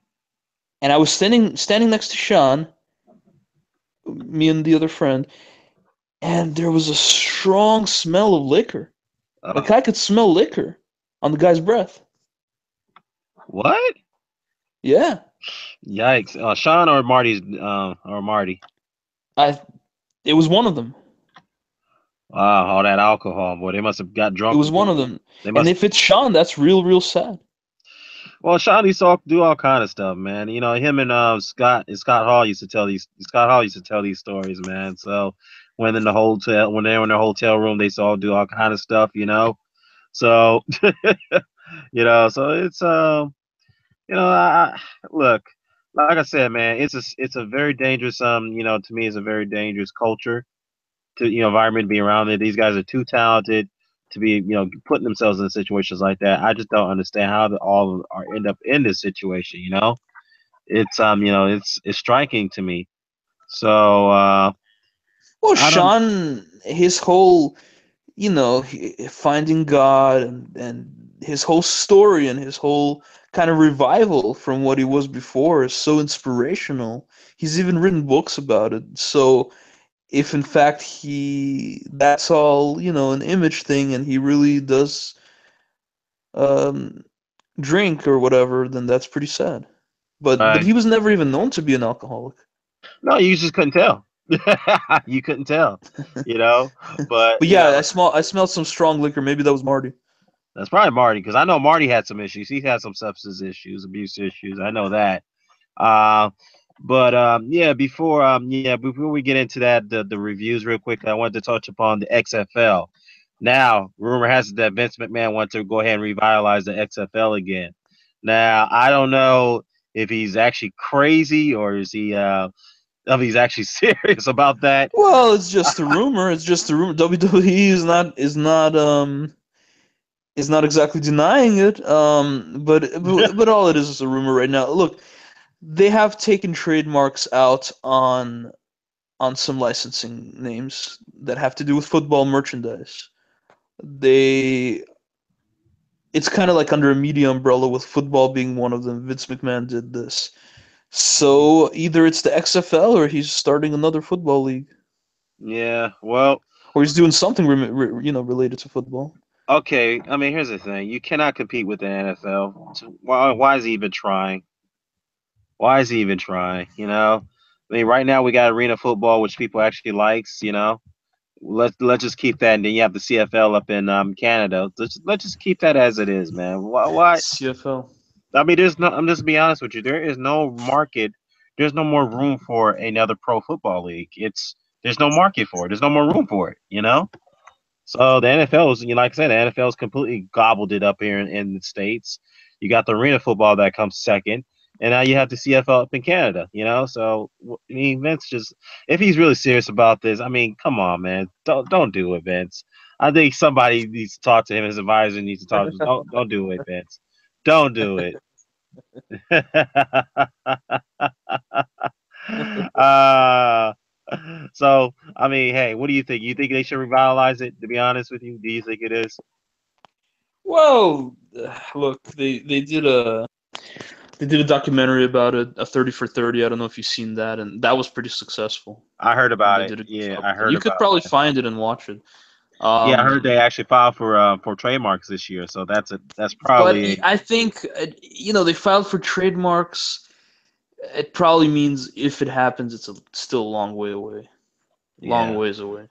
And I was standing next to Sean, me and the other friend, and there was a strong smell of liquor. Like I could smell liquor on the guy's breath. What? Yeah. Yikes. Sean or Marty's or Marty. I It was one of them. Wow, all that alcohol, boy. They must have got It drunk. was one of them. They And must. if it's Sean, that's real sad. Well, Sean used to do all kind of stuff, man. Him and Scott Hall used to tell these stories, man. So when when they were in the hotel room, they used to all do all kind of stuff. So so it's look, like I said, man, it's a very dangerous to me it's a very dangerous culture. environment to be around it. These guys are too talented to be putting themselves in situations like that. I just don't understand how all are end up in this situation. It's it's striking to me. So Well, I don't. Sean, his whole, finding God and his whole story and his whole kind of revival from what he was before is so inspirational. He's even written books about it. So if in fact that's all, an image thing and he really does um, drink or whatever, then that's pretty sad. But he was never even known to be an alcoholic. No, you just couldn't tell. You couldn't tell, you know. But But yeah, I smelled some strong liquor. Maybe that was Marty. that's probably Marty because I know Marty had some issues. He had some substance issues, abuse issues. I know that. Uh, but yeah, before we get into that, the reviews real quick, I wanted to touch upon the XFL. Now, rumor has it that Vince McMahon wants to go ahead and revitalize the XFL again. Now, I don't know if he's actually crazy or is he if he's actually serious about that. Well, it's just a rumor. It's just a rumor. WWE is not exactly denying it. But all it is a rumor right now. Look, they have taken trademarks out on some licensing names that have to do with football merchandise. They It's kind of like under a media umbrella with football being one of them. Vince McMahon did this. So either it's the XFL or he's starting another football league, Yeah, well, or he's doing something related to football. okay. I mean, here's the thing: you cannot compete with the NFL. So why is he even trying? Why is he even trying? I mean, right now we got arena football, which people actually likes. Let's just keep that, and then you have the CFL up in Canada. Let's just keep that as it is, man. Why? CFL. I mean, there's no. I'm just be honest with you. There is no market. There's no more room for another pro football league. There's no market for it. There's no more room for it. So the NFL is, like I said, the NFL is completely gobbled it up here in the States. You got the arena football that comes second, and now you have the CFL up in Canada. So I mean, Vince just if he's really serious about this, I mean, come on, man, don't do it, Vince. I think somebody needs to talk to him. His advisor needs to talk to him. Don't do it, Vince. Don't do it. uh, so I mean, hey, what do you think? You think they should revitalize it? To be honest with you, do you think it is? Well, look, they did a documentary about it, a 30 for 30. I don't know if you've seen that, and that was pretty successful. I heard And about they it. did a good Yeah, job I with it. heard You could about probably that. find it and watch it. Yeah, I heard Um, they actually filed for trademarks this year, so that's but probably I think they filed for trademarks. It probably means if it happens, still a long way away, long yeah. ways away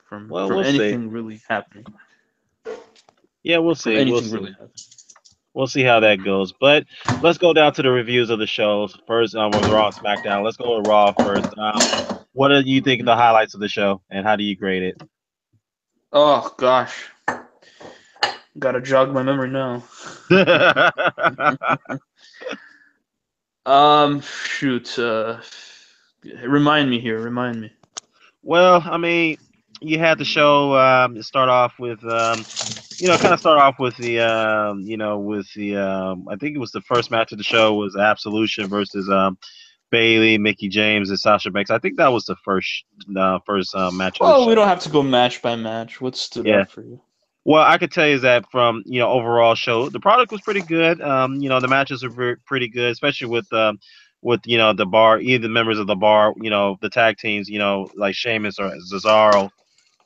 from Well, from we'll see. anything really happening. Yeah, we'll From see. We'll anything see. really happening. We'll see how that goes. But let's go down to the reviews of the shows first. With Raw and SmackDown. Let's go with Raw first. What do you think of the highlights of the show, and how do you grade it? Oh gosh, gotta jog my memory now. Shoot. Remind me here. Remind me. Well, I mean, you had the show start off with, kind of start off with I think it was the first match of the show was Absolution versus Bailey, Mickey James, and Sasha Banks. I think that was the first match of the Well, we show. don't have to go match by match. What stood Yeah. out for you? Well, I could tell you that from overall show, the product was pretty good. The matches were pretty good, especially with the bar, either the members of the bar, the tag teams, like Sheamus or Cesaro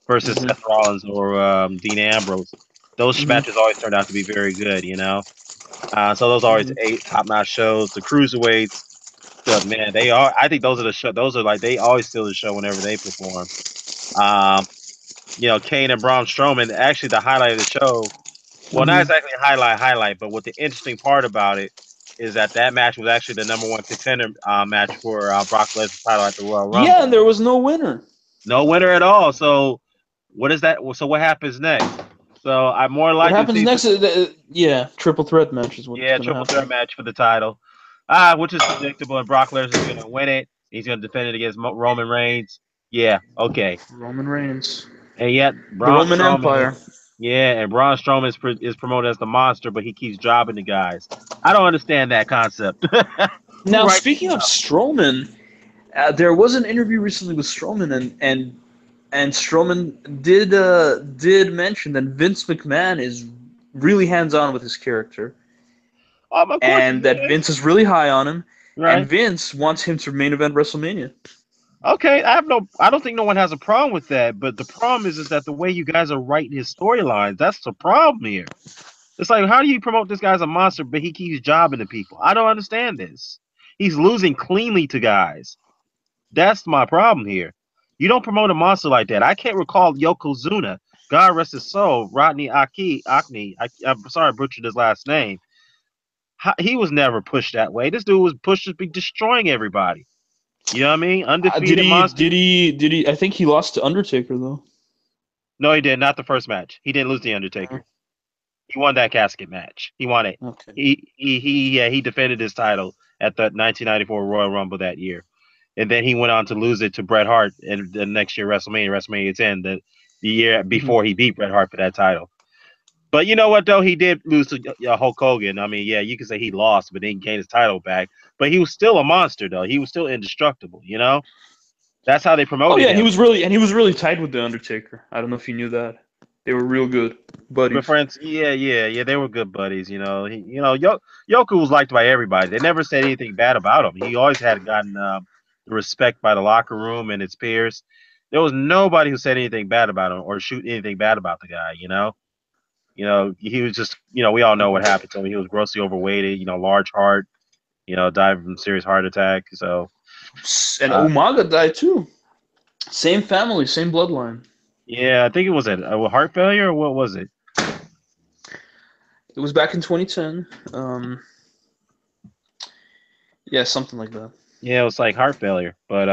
versus Mhm. Seth Rollins or Dean Ambrose. Those Mhm. matches always turned out to be very good. So those are always Mhm. eight top-notch shows. The cruiserweights, man, they are. I think those are the show. Those are like they always steal the show whenever they perform. Um, Kane and Braun Strowman. Actually, the highlight of the show. Well, not Mhm. exactly a highlight, but what the interesting part about it is that match was actually the number one contender match for Brock Lesnar's title at the Royal Yeah, Rumble. and there was no winner. No winner at all. So what is that? So what happens next? So I more What likely to happens see, next? Yeah, triple threat match is what's yeah, gonna triple threat happen. match for the title, which is predictable. And Brock Lesnar is going to win it. He's going to defend it against Roman Reigns. Yeah, okay. Roman Reigns. And yet The Braun Roman Strowman Empire. is yeah, and Braun Strowman is promoted as the monster, but he keeps jobbing the guys. I don't understand that concept. Who Now, writes speaking this of up? Strowman, there was an interview recently with Strowman, and Strowman did mention that Vince McMahon is really hands on with his character, Of course he and that is. Vince is really high on him, and Right. Vince wants him to main event WrestleMania. Okay, I don't think no one has a problem with that, but the problem is that the way you guys are writing his storylines, that's the problem here. It's like, how do you promote this guy as a monster, but he keeps jobbing to people? I don't understand this. He's losing cleanly to guys. That's my problem here. You don't promote a monster like that. I can't recall Yokozuna, God rest his soul, Rodney Akne. I'm sorry I butchered his last name. He was never pushed that way. This dude was pushed to be destroying everybody. You know what I mean? Did Undefeated he? monster. Did he? Did he? I think he lost to Undertaker though. No, he did not the first match. He didn't lose the Undertaker. He won that casket match. He won it. Okay. He defended his title at the 1994 Royal Rumble that year, and then he went on to lose it to Bret Hart in the next year WrestleMania 10, the year Mhm. before he beat Bret Hart for that title. But you know what though, he did lose to Hulk Hogan. I mean, yeah, you could say he lost, but then he gained his title back. But he was still a monster though. He was still indestructible. You know, that's how they Oh promoted yeah, he him. was really tight with the Undertaker. I don't know if you knew that. They were real good But buddies. friends, yeah, they were good buddies. Yoku was liked by everybody. They never said anything bad about him. He always had gotten the respect by the locker room and its peers. There was nobody who said anything bad about him or shoot anything bad about the guy. He was just, we all know what happened to him. He was grossly overweighted. Large heart. Died from serious heart attack. So, And uh, Umaga died too. Same family, same bloodline. yeah, I think it was a heart failure or what was it? It was back in 2010. Yeah, something like that. Yeah, it was like heart failure. But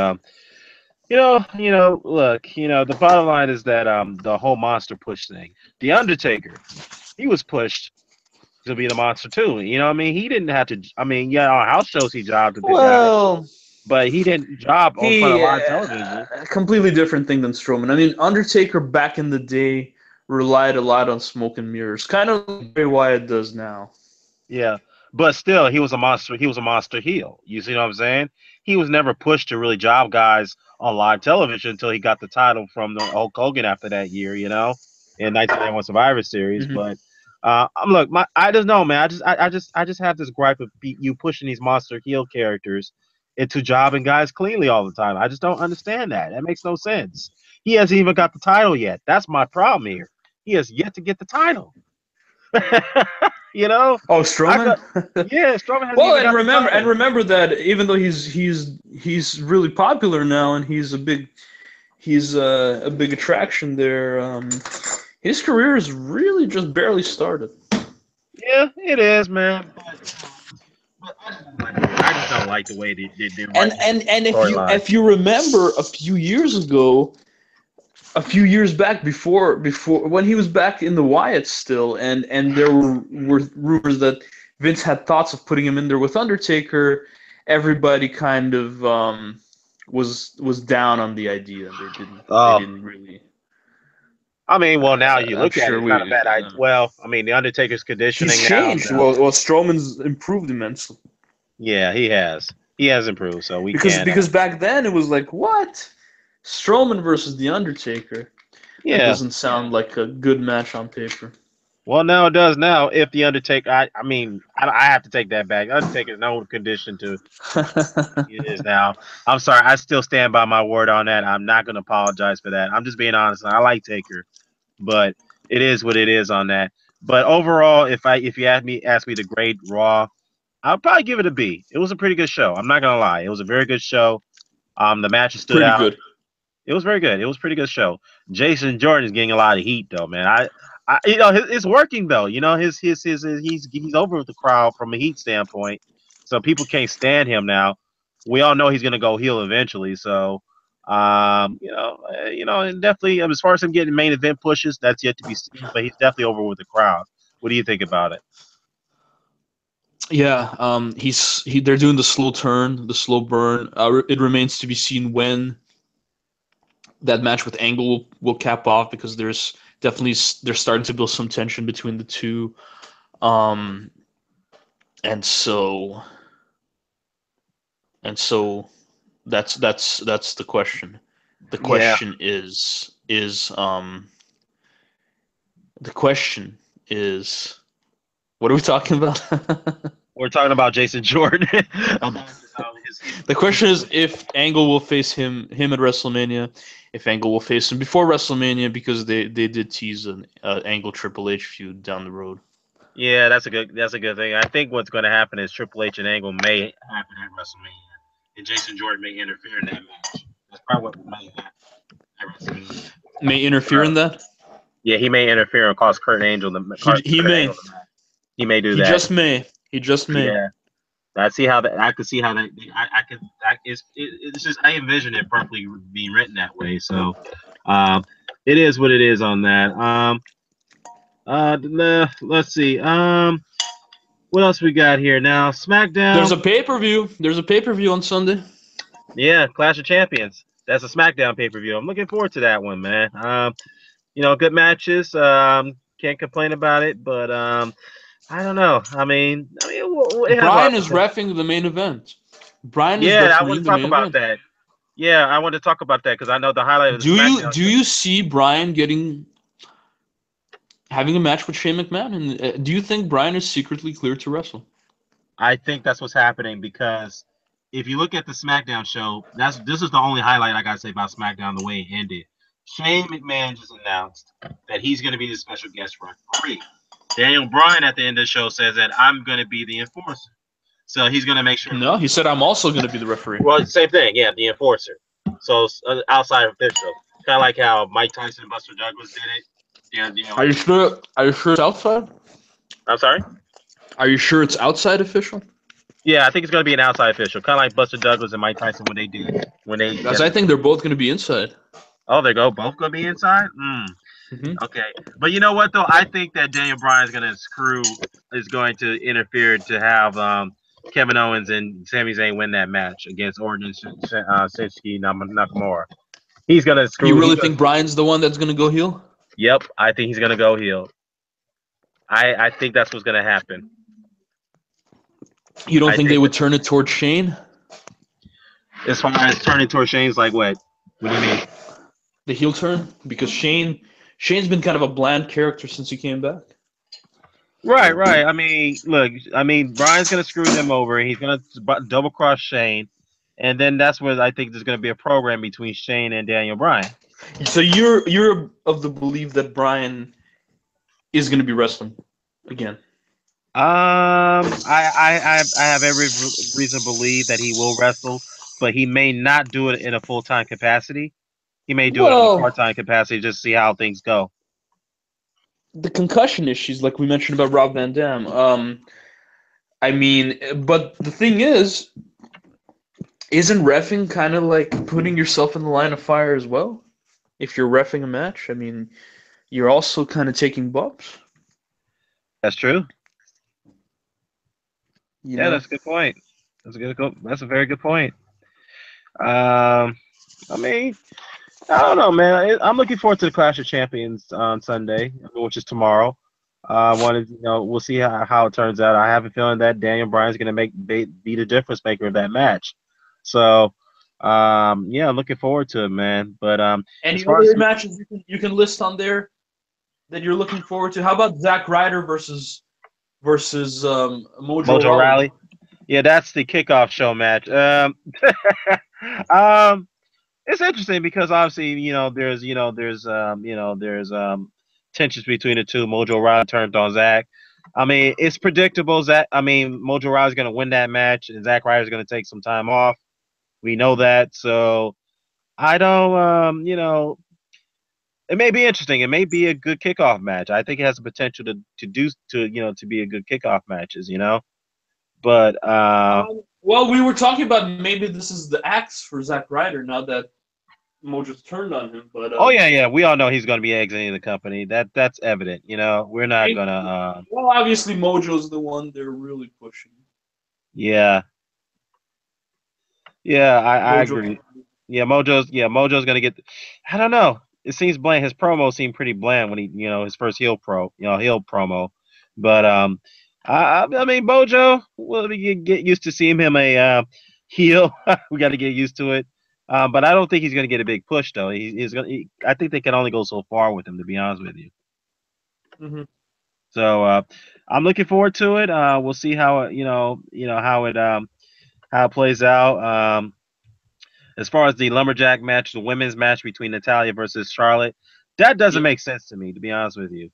look, the bottom line is that the whole monster push thing. The Undertaker, he was pushed to be the monster too. You know what I mean? He didn't have to I mean, yeah, on house shows he jobbed the guy, Well, but he didn't job on front of he live television. completely different thing than Strowman. I mean, Undertaker back in the day relied a lot on smoke and mirrors, kind of like Bray Wyatt does now. Yeah. But still, he was a monster. He was a monster heel. You see what I'm saying? He was never pushed to really job guys on live television until he got the title from the Hulk Hogan after that year, in 1991 Survivor Series. Hmm. But look, I just know, man. I just have this gripe of you pushing these monster heel characters into jobbing guys cleanly all the time. I just don't understand that. That makes no sense. He hasn't even got the title yet. That's my problem here. He has yet to get the title. you know, Oh, I Strowman. got yeah. Strowman hasn't Well, even got the title. remember that even though he's really popular now and he's a big attraction there. His career is really just barely started. Yeah, it is, man. But I just don't like the way they And write and his and if you storyline. if you remember a few years back before when he was back in the Wyatts still, and there were rumors that Vince had thoughts of putting him in there with Undertaker. Everybody kind of was down on the idea. They Um, didn't really. I mean, well, now you I'm look at it, sure it's not a we. bad idea. Well, I mean, the Undertaker's He's conditioning now. changed. Well, Strowman's improved immensely Yeah, he has. He has improved, so we because can't. because back then it was like what Strowman versus the Undertaker. That Yeah. doesn't sound like a good match on paper. Well, now it does. Now, if the Undertaker, I mean, I have to take that back. Undertaker's no condition to it is now. I'm sorry. I still stand by my word on that. I'm not going to apologize for that. I'm just being honest. I like Taker, but it is what it is on that. But overall, if you ask me to grade Raw, I'll probably give it a B. It was a pretty good show. I'm not gonna lie. It was a very good show. The matches stood Pretty out. good. It was very good. It was a pretty good show. Jason Jordan is getting a lot of heat though, man. It's working though. He's over with the crowd from a heat standpoint, so people can't stand him now. We all know he's gonna go heel eventually. So, and definitely as far as him getting main event pushes, that's yet to be seen. But he's definitely over with the crowd. What do you think about it? Yeah, they're doing the slow turn, the slow burn. It remains to be seen when that match with Angle will cap off because they're starting to build some tension between the two, and so that's the question. The question is what are we talking about? We're talking about Jason Jordan. The question is if Angle will face him at WrestleMania, if Angle will face him before WrestleMania, because they did tease an Angle Triple H feud down the road. Yeah, that's a good thing. I think what's going to happen is Triple H and Angle may happen at WrestleMania, and Jason Jordan may interfere in that match. That's probably what may happen at WrestleMania. May interfere in that? Yeah, he may interfere and cause Kurt Angle the match. He may. He may do that. He just may. Yeah. I see how that. I could see how that. It's just I envision it perfectly being written that way. So, it is what it is on that. Let's see. What else we got here now? SmackDown. There's a pay-per-view. There's a pay-per-view on Sunday. Yeah, Clash of Champions. That's a SmackDown pay-per-view. I'm looking forward to that one, man. Good matches. Can't complain about it, but I don't know. I mean, Brian is reffing the main event. Brian is I want refereeing to the talk main about event. that. Yeah, I want to talk about that because I know the highlight of the SmackDown. Do you see Brian having a match with Shane McMahon? And do you think Brian is secretly cleared to wrestle? I think that's what's happening because if you look at the SmackDown show, this is the only highlight I gotta say about SmackDown the way it ended. Shane McMahon just announced that he's going to be the special guest referee. Daniel Bryan at the end of the show says that I'm going to be the enforcer. So he's going to make sure. No, he said I'm also going to be the referee. Well, same thing. Yeah, the enforcer. So outside official. Kind of like how Mike Tyson and Buster Douglas did it. Yeah, Are you sure it's outside? I'm sorry? Are you sure it's outside official? Yeah, I think it's going to be an outside official. Kind of like Buster Douglas and Mike Tyson when they did. Because I think they're both going to be inside. Oh, they go both going to be inside? Mm-hmm. Okay. But you know what, though? I think that Daniel Bryan is going to interfere to have Kevin Owens and Sami Zayn win that match against Orton and Shinsuke Nakamura. He's going to screw. You really think Bryan's the one that's going to go heel? Yep. I think he's going to go heel. I think that's what's going to happen. You don't think they would turn it towards Shane? As far as turning towards Shane's like what? What do you mean? The heel turn? Because Shane's been kind of a bland character since he came back. Right. I mean, look, Bryan's going to screw them over. He's going to double cross Shane. And then that's where I think there's going to be a program between Shane and Daniel Bryan. So you're of the belief that Bryan is going to be wrestling again? I have every reason to believe that he will wrestle, but he may not do it in a full-time capacity. He may do it in a part-time capacity just to see how things go. The concussion issues, like we mentioned about Rob Van Dam. I mean, but the thing is, isn't reffing kind of like putting yourself in the line of fire as well? If you're reffing a match, I mean, you're also kind of taking bumps. That's true. You know? That's a good point. That's a very good point. I mean, I don't know, man. I'm looking forward to the Clash of Champions on Sunday, which is tomorrow. We'll see how it turns out. I have a feeling that Daniel Bryan's going to be the difference maker of that match. So, I'm looking forward to it, man. But any other matches you can list on there that you're looking forward to? How about Zack Ryder versus Mojo Rawley? Yeah, that's the kickoff show match. It's interesting because obviously, there's tensions between the two. Mojo Rawley turned on Zack. I mean, it's predictable. Mojo Rawley's going to win that match, and Zack Ryder's going to take some time off. We know that. So I don't, it may be interesting. It may be a good kickoff match. I think it has the potential to be a good kickoff matches, But well, we were talking about maybe this is the axe for Zack Ryder now that Mojo's turned on him. But yeah, we all know he's going to be exiting the company. That's evident. We're not gonna. Well, obviously Mojo's the one they're really pushing. Yeah. Yeah, I agree. Mojo's gonna get. I don't know. It seems bland. His promo seemed pretty bland when his first heel promo. But I mean, Mojo, we get used to seeing him a heel. We got to get used to it. But I don't think he's gonna get a big push though. He's gonna. I think they can only go so far with him, to be honest with you. Mm-hmm. So I'm looking forward to it. We'll see how it, how it plays out. As far as the lumberjack match, the women's match between Natalia versus Charlotte, that doesn't Yeah. make sense to me, to be honest with you.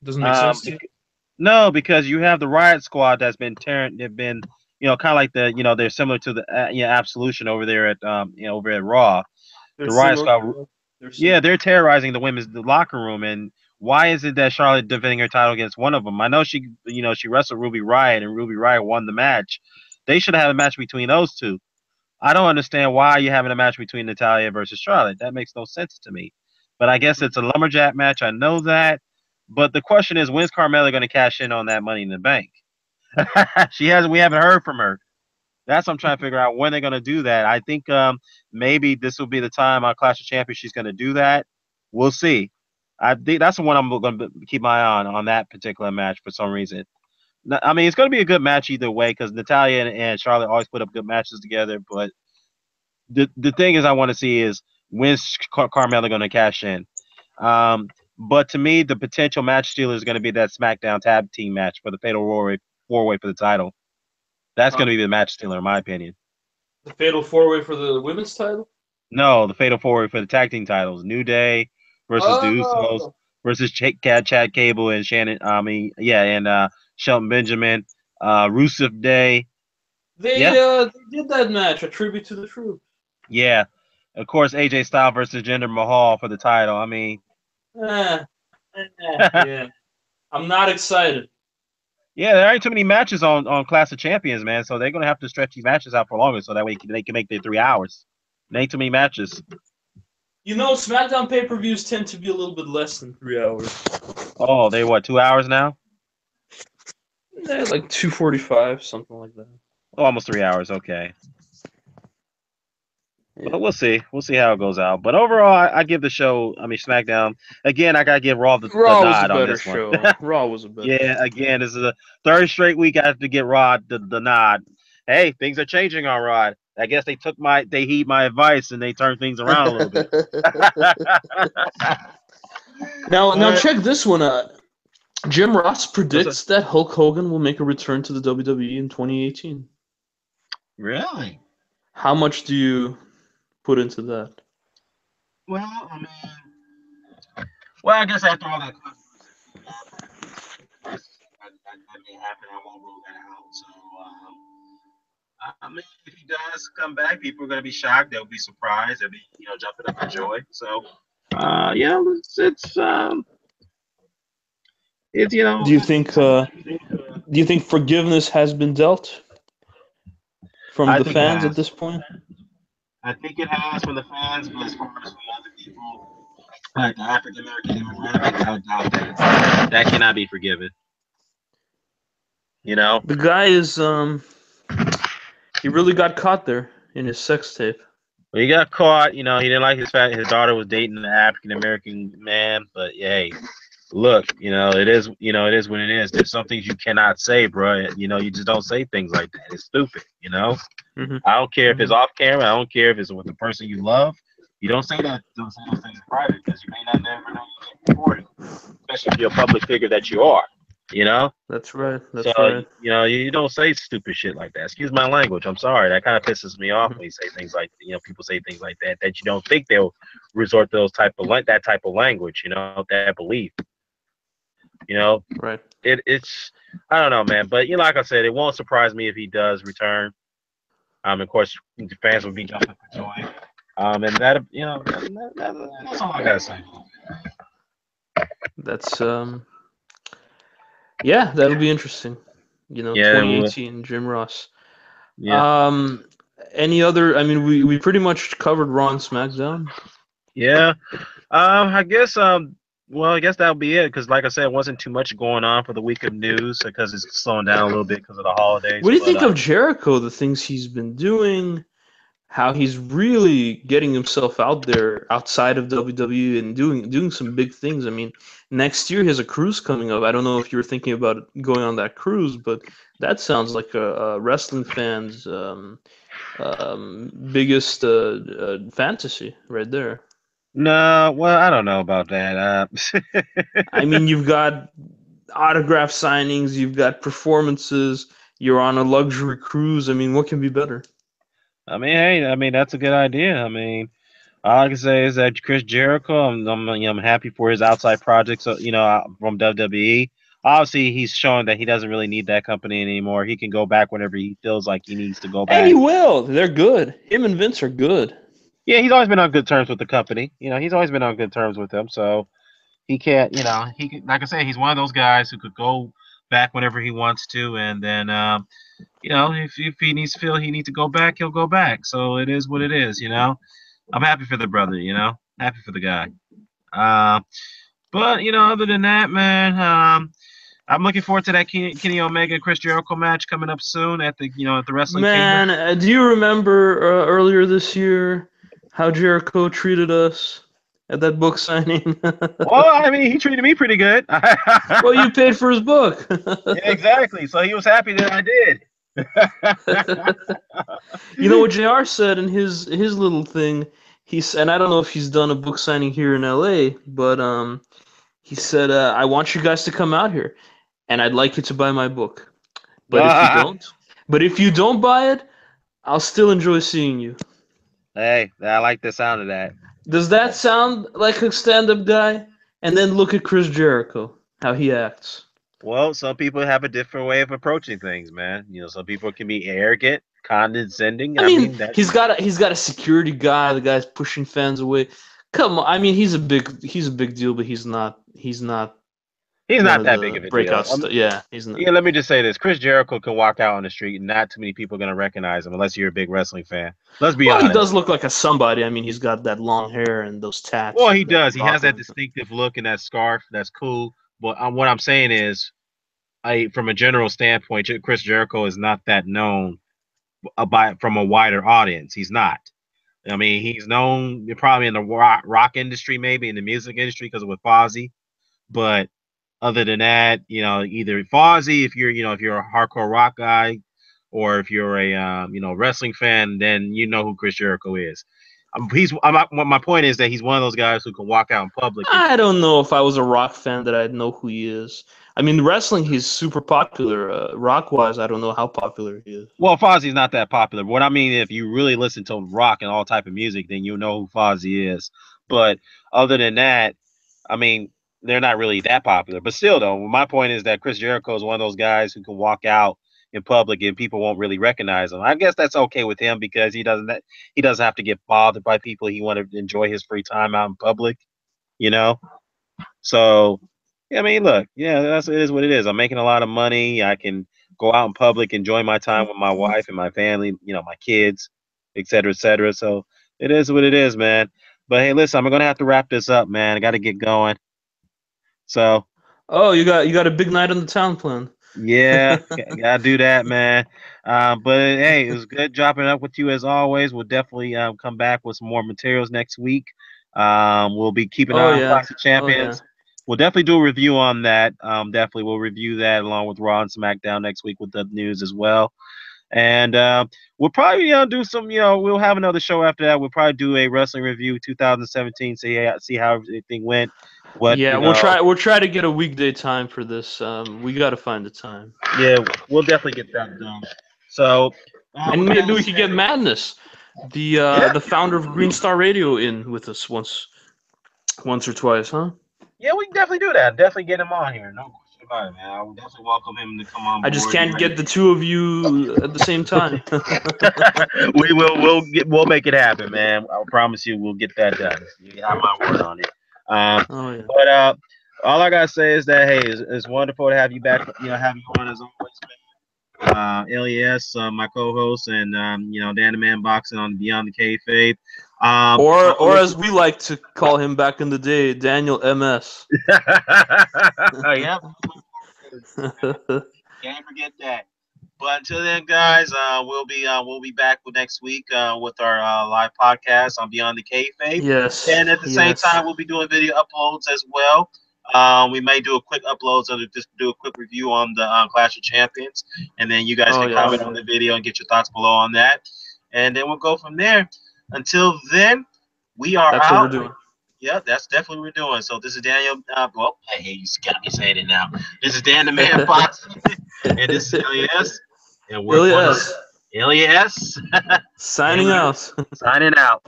Doesn't make sense to you? No, because you have the Riot Squad that's been tearing. They've been, kind of like they're similar to the Absolution over there at over at Raw. They're The Riot similar. Squad, They're similar. yeah, they're terrorizing the locker room. And why is it that Charlotte defending her title against one of them? I know she wrestled Ruby Riot and Ruby Riot won the match. They should have a match between those two. I don't understand why you're having a match between Natalia versus Charlotte. That makes no sense to me. But I guess it's a lumberjack match. I know that. But the question is, when's Carmella going to cash in on that Money in the Bank? We haven't heard from her. That's what I'm trying to figure out when they're going to do that. I think maybe this will be the time on Clash of Champions she's going to do that. We'll see. I think that's the one I'm going to keep my eye on that particular match for some reason. I mean, it's going to be a good match either way because Natalia and Charlotte always put up good matches together. But the thing is, I want to see is when's Carmella going to cash in. But to me, the potential match stealer is going to be that SmackDown tag team match for the Fatal Four-Way for the title. That's going to be the match stealer, in my opinion. The Fatal 4-Way for the women's title? No, the Fatal Four-Way for the tag team titles. New Day versus the Usos versus Chad Cable and Shannon. And Shelton Benjamin. Rusev Day. They did that match, a tribute to the Truth. Yeah. Of course, AJ Styles versus Jinder Mahal for the title. I mean. Yeah. I'm not excited. Yeah, there ain't too many matches on Clash of Champions, man. So they're going to have to stretch these matches out for longer so that way they can make their 3 hours. There ain't too many matches. SmackDown pay-per-views tend to be a little bit less than 3 hours. Oh, they what, 2 hours now? Yeah, like 2:45, something like that. Oh, almost 3 hours. Okay. Yeah. But we'll see. We'll see how it goes out. But overall, I give the show. I mean, SmackDown. Again, I gotta give Raw the nod on this one. Raw was a better. Yeah. Again, this is a third straight week I have to get Raw the nod. Hey, things are changing on Raw. I guess they heed my advice and they turned things around a little bit. Now check this one out. Jim Ross predicts that Hulk Hogan will make a return to the WWE in 2018. Really? How much do you put into that? Well, I guess after all that may happen. I won't rule that out. So, if he does come back, people are going to be shocked. They'll be surprised. They'll be, jumping up for joy. So, it's Do you think forgiveness has been dealt from the fans at this point? I think it has from the fans, but as far as from other people, like the African American demographic, I doubt that. That cannot be forgiven. The guy is he really got caught there in his sex tape. Well, he got caught. He didn't like his daughter was dating an African American man. But hey, look, it is what it is. There's some things you cannot say, bro. You just don't say things like that. It's stupid. Mm-hmm. I don't care if it's off camera. I don't care if it's with the person you love. You don't say that. Don't say those things in private because you may not never know you get recorded, especially if you're a public figure that you are. That's right. You don't say stupid shit like that. Excuse my language. I'm sorry. That kind of pisses me off when you say things like, people say things like that you don't think they'll resort to that type of language. That belief. Right. It's I don't know, man. But like I said, it won't surprise me if he does return. Of course, the fans will be jumping for joy. And that that's all I gotta say. That's yeah, that'll be interesting. 2018, Jim Ross. Yeah. Any other? I mean, we pretty much covered Raw and SmackDown. Yeah. I guess well, I guess that'll be it because, like I said, it wasn't too much going on for the week of news because it's slowing down a little bit because of the holidays. What do you think of Jericho? The things he's been doing. how he's really getting himself out there outside of WWE and doing some big things. I mean, next year he has a cruise coming up. I don't know if you were thinking about going on that cruise, but that sounds like a wrestling fan's biggest fantasy right there. No, well, I don't know about that. I mean, you've got autograph signings, you've got performances, you're on a luxury cruise. I mean, what can be better? I mean, hey, I mean that's a good idea. I mean, all I can say is that Chris Jericho, I'm happy for his outside projects, from WWE. Obviously, he's showing that he doesn't really need that company anymore. He can go back whenever he feels like he needs to go And he back. will. They're good. Him and Vince are good. Yeah, he's always been on good terms with the company. He's always been on good terms with them. So he can't, he can, like I said, he's one of those guys who could go back whenever he wants to, and then, if he needs to feel he needs to go back, he'll go back. So it is what it is. I'm happy for the brother. Happy for the guy. Uh, but other than that, man, I'm looking forward to that Kenny Omega Chris Jericho match coming up soon at the Wrestling Kingdom. Man, do you remember earlier this year how Jericho treated us at that book signing? Well, I mean, he treated me pretty good. Well, you paid for his book. Yeah, exactly. So he was happy that I did. You know what JR said in his little thing? And I don't know if he's done a book signing here in LA, but he said, I want you guys to come out here, and I'd like you to buy my book. But if you don't buy it, I'll still enjoy seeing you. Hey, I like the sound of that. Does that sound like a stand-up guy? And then look at Chris Jericho, how he acts. Well, some people have a different way of approaching things, man. Some people can be arrogant, condescending. I mean he's got a security guy. The guy's pushing fans away. Come on, I mean he's a big deal, but he's not not that big of a deal. Yeah, he's not. Yeah, let me just say this: Chris Jericho can walk out on the street, and not too many people are gonna recognize him unless you're a big wrestling fan. Let's be honest. He does look like a somebody. I mean, he's got that long hair and those tats. Well, he does. He has that distinctive look and that scarf. That's cool. But what I'm saying is, from a general standpoint, Chris Jericho is not that known from a wider audience. He's not. I mean, he's known probably in the rock industry, maybe in the music industry because of with Fozzy. But other than that, either Fozzy, if you're a hardcore rock guy, or if you're a wrestling fan, then you know who Chris Jericho is. My point is that he's one of those guys who can walk out in public. I don't know if I was a rock fan that I'd know who he is. I mean, wrestling, he's super popular. Rock-wise, I don't know how popular he is. Well, Fozzy's not that popular. What I mean, if you really listen to rock and all type of music, then you know who Fozzy is. But other than that, I mean, they're not really that popular. But still, though, my point is that Chris Jericho is one of those guys who can walk out in public and people won't really recognize him. I guess that's okay with him because he doesn't have to get bothered by people. He want to enjoy his free time out in public, So, I mean, look, it is what it is. I'm making a lot of money. I can go out in public, enjoy my time with my wife and my family, my kids, et cetera, et cetera. So it is what it is, man. But hey, listen, I'm gonna have to wrap this up, man. I got to get going. So. Oh, you got a big night on the town plan. Yeah, gotta do that, man. But hey, it was good dropping up with you as always. We'll definitely come back with some more materials next week. We'll be keeping an eye on Clash of Champions. Yeah. We'll definitely do a review on that. Definitely we'll review that along with Raw and SmackDown next week with the news as well. And we'll probably do some. We'll have another show after that. We'll probably do a wrestling review 2017. See how everything went. We'll try to get a weekday time for this. We got to find the time. Yeah, we'll definitely get that done. So, and maybe we could get Madness, the founder of Green Star Radio, in with us once or twice, huh? Yeah, we can definitely do that. Definitely get him on here. No question about it, man. I would definitely welcome him to come on. I just can't get the two of you at the same time. We'll make it happen, man. I promise you, we'll get that done. You have my word on it. But all I gotta say is that hey, it's wonderful to have you back. Have you on as always, man. ILYA, my co-host, and Dan the Man Boxing on Beyond the Kayfabe. Or as we like to call him back in the day, Daniel MS. Yeah. Can't forget that. But until then, guys, we'll be back next week with our live podcast on Beyond the Kayfabe. Yes. And at the same time, we'll be doing video uploads as well. We may do a quick upload, so just do a quick review on the Clash of Champions, and then you guys can comment on the video and get your thoughts below on that, and then we'll go from there. Until then, we are That's out. what we're doing. Yeah, that's definitely what we're doing. So this is Daniel. Well, hey, you got me saying it now. This is Dan the Man Fox, and this is ILYA, and we're ILYA. Signing out. Signing out.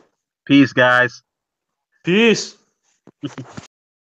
Peace, guys. Peace.